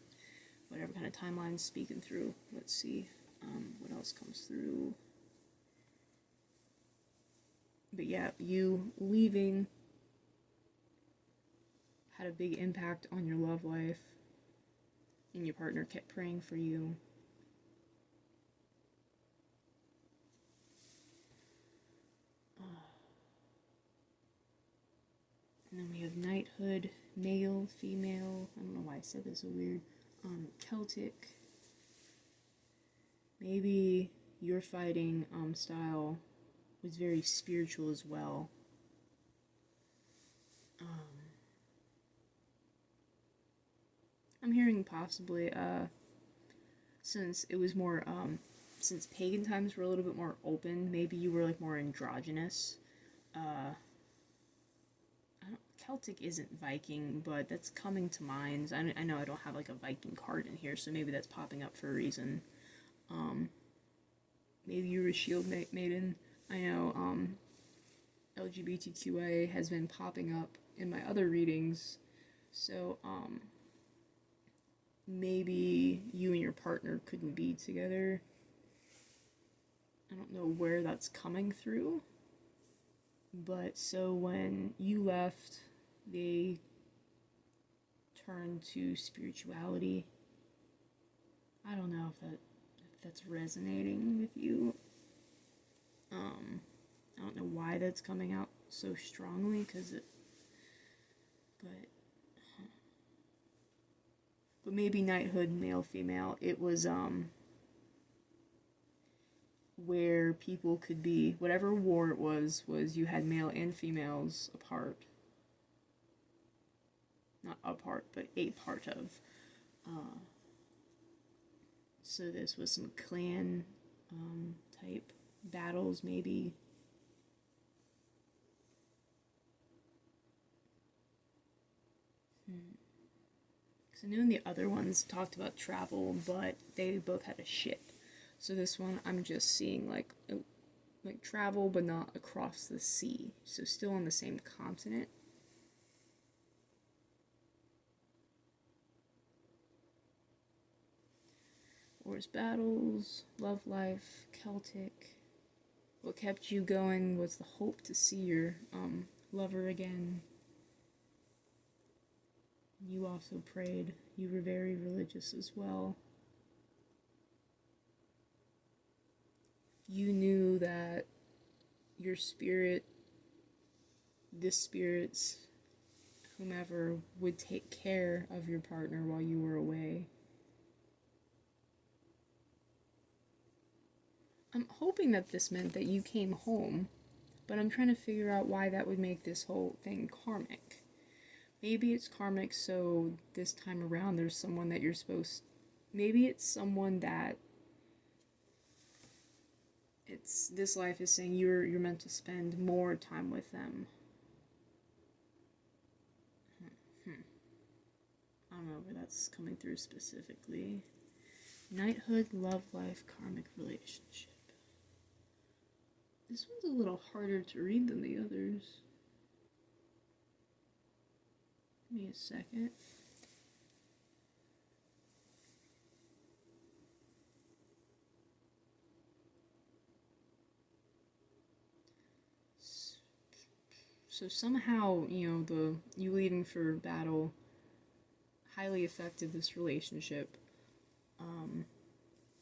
whatever kind of timeline speaking through. Let's see what else comes through. But yeah, you leaving had a big impact on your love life, and your partner kept praying for you. And then we have knighthood, male, female. I don't know why I said this so weird. Celtic. Maybe your fighting style was very spiritual as well. assuming possibly, since it was more, since pagan times were a little bit more open, maybe you were like more androgynous. Celtic isn't Viking, but that's coming to mind. I know I don't have like a Viking card in here, so maybe that's popping up for a reason. Maybe you were a shield maiden. I know LGBTQA has been popping up in my other readings, so maybe you and your partner couldn't be together. I don't know where that's coming through, but so when you left, they turned to spirituality. I don't know if that's resonating with you. I don't know why that's coming out so strongly, but maybe knighthood, male, female. It was where people could be, whatever war it was you had male and females apart. Not a part, but a part of. So this was some clan type battles, maybe. Because I knew in the other ones talked about travel, but they both had a ship. So this one, I'm just seeing like travel, but not across the sea. So still on the same continent. Wars, battles, love life, Celtic. What kept you going was the hope to see your lover again. You also prayed. You were very religious as well. You knew that your spirit, the spirits, whomever, would take care of your partner while you were away. I'm hoping that this meant that you came home, but I'm trying to figure out why that would make this whole thing karmic. Maybe it's karmic, so this time around there's someone that you're supposed... Maybe it's someone that... This life is saying you're meant to spend more time with them. I don't know where that's coming through specifically. Knighthood, love life, karmic relationship. This one's a little harder to read than the others. Give me a second. So somehow, you leaving for battle highly affected this relationship.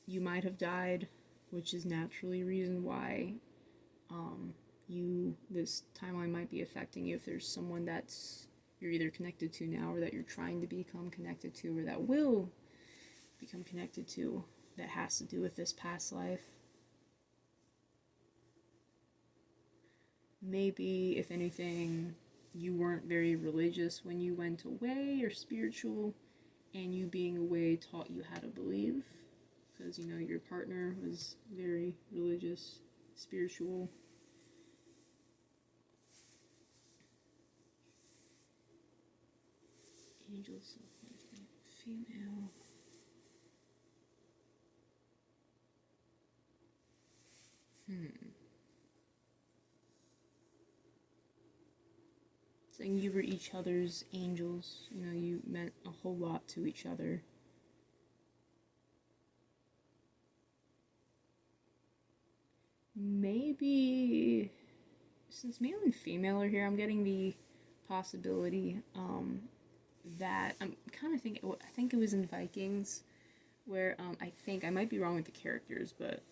You might have died, which is naturally a reason why this timeline might be affecting you if there's someone that's you're either connected to now or that you're trying to become connected to or that will become connected to that has to do with this past life. Maybe, if anything, you weren't very religious when you went away or spiritual, and you being away taught you how to believe, because, your partner was very religious, spiritual. Angels of female. Saying you were each other's angels. You meant a whole lot to each other. Maybe, since male and female are here, I'm getting the possibility that I'm kind of thinking, I think it was in Vikings, where I might be wrong with the characters, but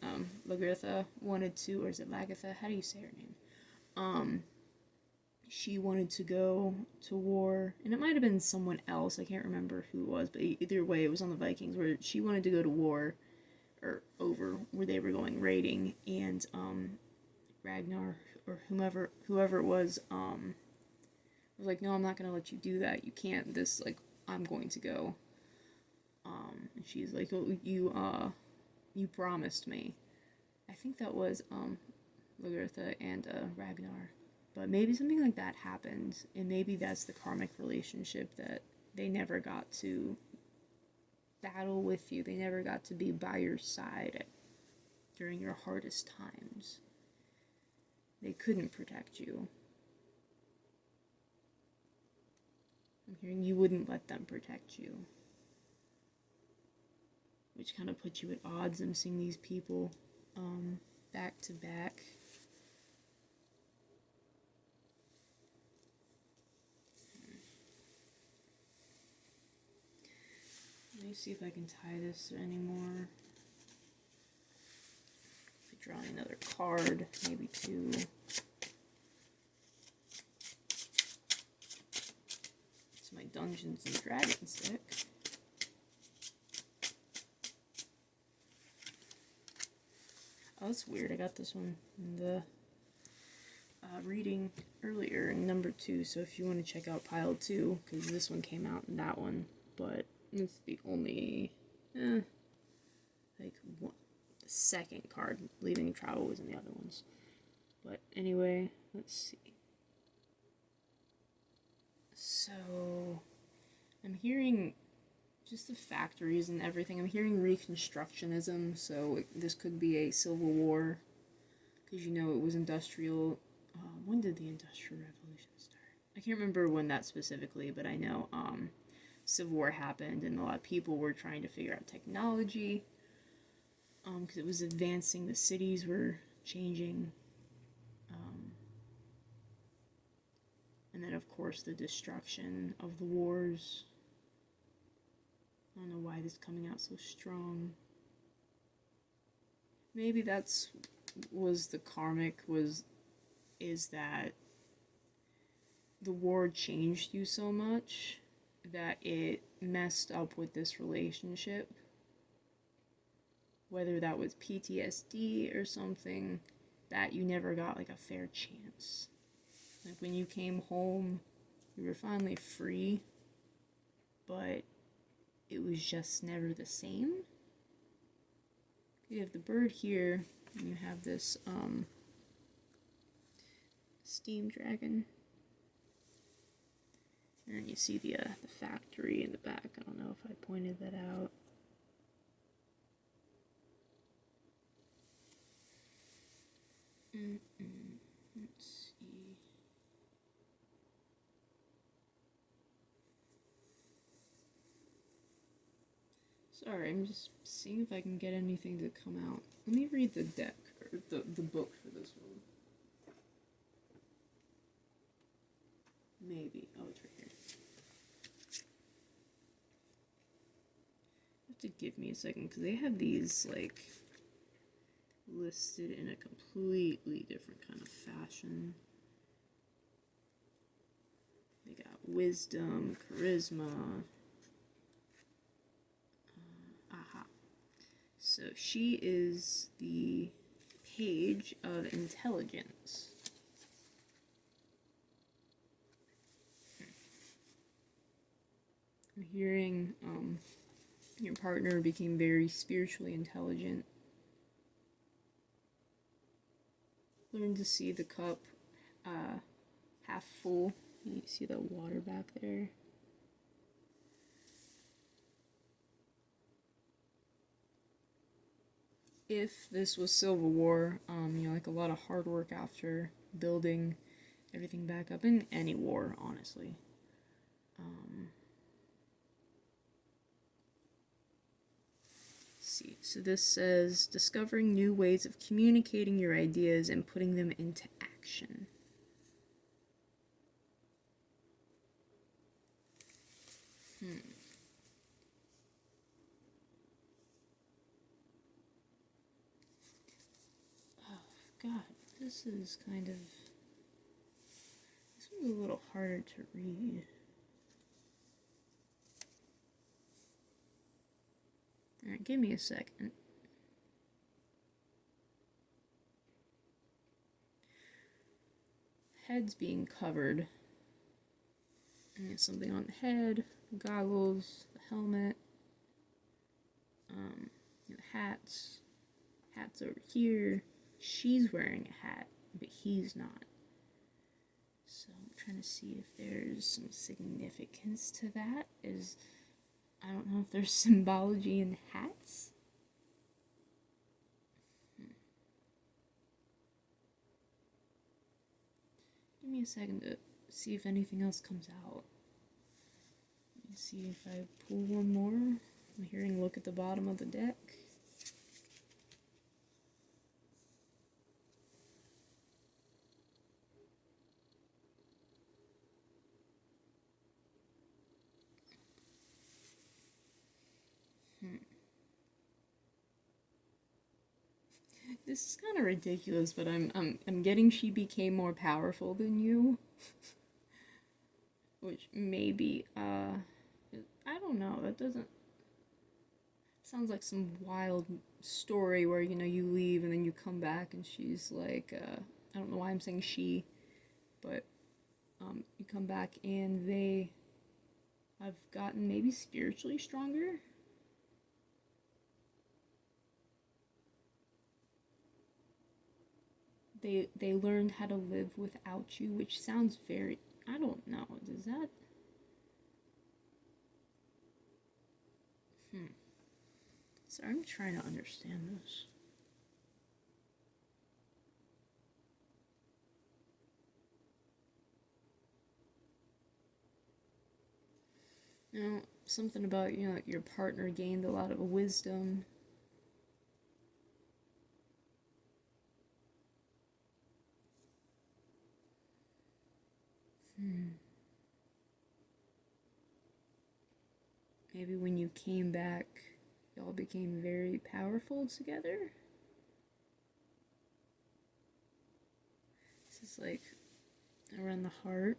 Lagertha wanted to, or is it Lagatha? How do you say her name? She wanted to go to war, and it might have been someone else, I can't remember who it was, but either way, it was on the Vikings, where she wanted to go to war, or over, where they were going raiding, and Ragnar, or whoever it was like, no, I'm not gonna let you do that, you can't, I'm going to go. And she's like, oh, you promised me. I think that was, Lagertha and, Ragnar. But maybe something like that happened, and maybe that's the karmic relationship that they never got to battle with you. They never got to be by your side during your hardest times. They couldn't protect you. I'm hearing you wouldn't let them protect you. Which kind of puts you at odds. I'm seeing these people back to back. Let me see if I can tie this anymore. Draw another card, maybe two. It's my Dungeons and Dragons deck. Oh, that's weird. I got this one in the reading earlier in number 2. So if you want to check out pile 2, because this one came out in that one, but it's the only like one. The second card, leaving travel, was in the other ones. But anyway, let's see. So I'm hearing just the factories and everything. I'm hearing Reconstructionism, so this could be a civil war, because you know it was industrial. When did the Industrial Revolution start? I can't remember when that specifically, but I know Civil War happened, and a lot of people were trying to figure out technology, because it was advancing. The cities were changing, and then of course the destruction of the wars. I don't know why this is coming out so strong. Maybe that's was the karmic, is that the war changed you so much that it messed up with this relationship. Whether that was PTSD or something, that you never got like a fair chance. Like when you came home, you were finally free, but it was just never the same. You have the bird here, and you have this steam dragon, and then you see the factory in the back. I don't know if I pointed that out. Let's see. Sorry, I'm just seeing if I can get anything to come out. Let me read the deck, or the book for this one. Maybe. Oh, it's right here. You have to give me a second, because they have these, like, listed in a completely different kind of fashion. They got wisdom, charisma. So she is the page of intelligence. I'm hearing your partner became very spiritually intelligent. Learn to see the cup half full. You see the water back there? If this was Civil War, you know, like a lot of hard work after building everything back up, in any war, honestly. See, so this says discovering new ways of communicating your ideas and putting them into action. Oh, God, this is kind of... This one's a little harder to read. Alright, give me a second. Head's being covered. And there's something on the head, goggles, the helmet. hats. Hat's over here. She's wearing a hat, but he's not. So I'm trying to see if there's some significance to that. I don't know if there's symbology in hats. Give me a second to see if anything else comes out. Let me see if I pull one more. I'm hearing look at the bottom of the deck. This is kind of ridiculous, but I'm getting she became more powerful than you. Which maybe, I don't know, that doesn't... Sounds like some wild story where, you leave and then you come back and she's like, I don't know why I'm saying she, but, you come back and they have gotten maybe spiritually stronger. They learned how to live without you, which sounds very... I don't know. Does that... So I'm trying to understand this. Now, something about, your partner gained a lot of wisdom. Maybe when you came back, y'all became very powerful together. This is like around the heart.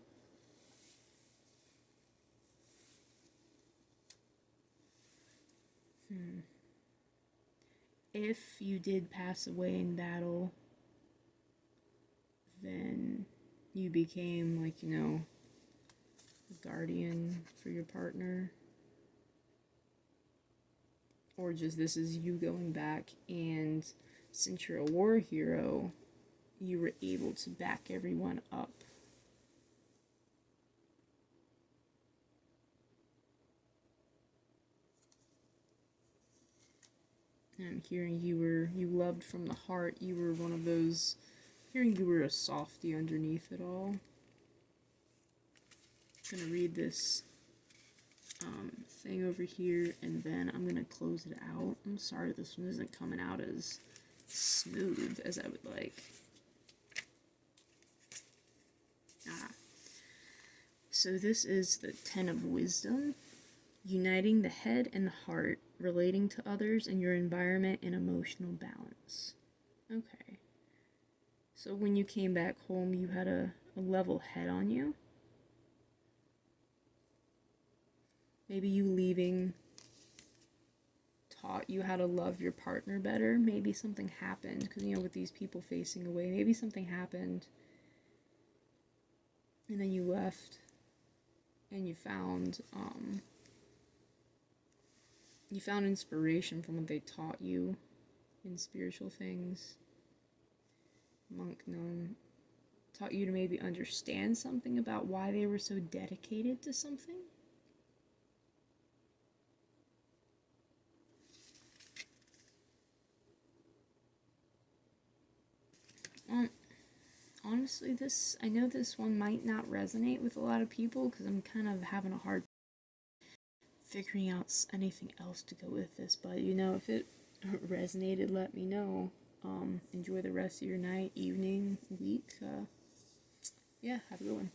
If you did pass away in battle, then you became like, a guardian for your partner. Or just this is you going back, and since you're a war hero, you were able to back everyone up. And I'm hearing you loved from the heart. You were one of those, hearing you were a softie underneath it all. I'm gonna read this thing over here, and then I'm gonna close it out. I'm sorry this one isn't coming out as smooth as I would like. So this is the 10 of Wisdom, uniting the head and the heart, relating to others and your environment and emotional balance. Okay. So when you came back home, you had a level head on you. Maybe you leaving taught you how to love your partner better. Maybe something happened, because, with these people facing away, maybe something happened. And then you left, and you found inspiration from what they taught you in spiritual things. Monk, nun, taught you to maybe understand something about why they were so dedicated to something. Honestly, I know this one might not resonate with a lot of people because I'm kind of having a hard figuring out anything else to go with this, but if it resonated, let me know. Enjoy the rest of your night, evening, week. Yeah, have a good one.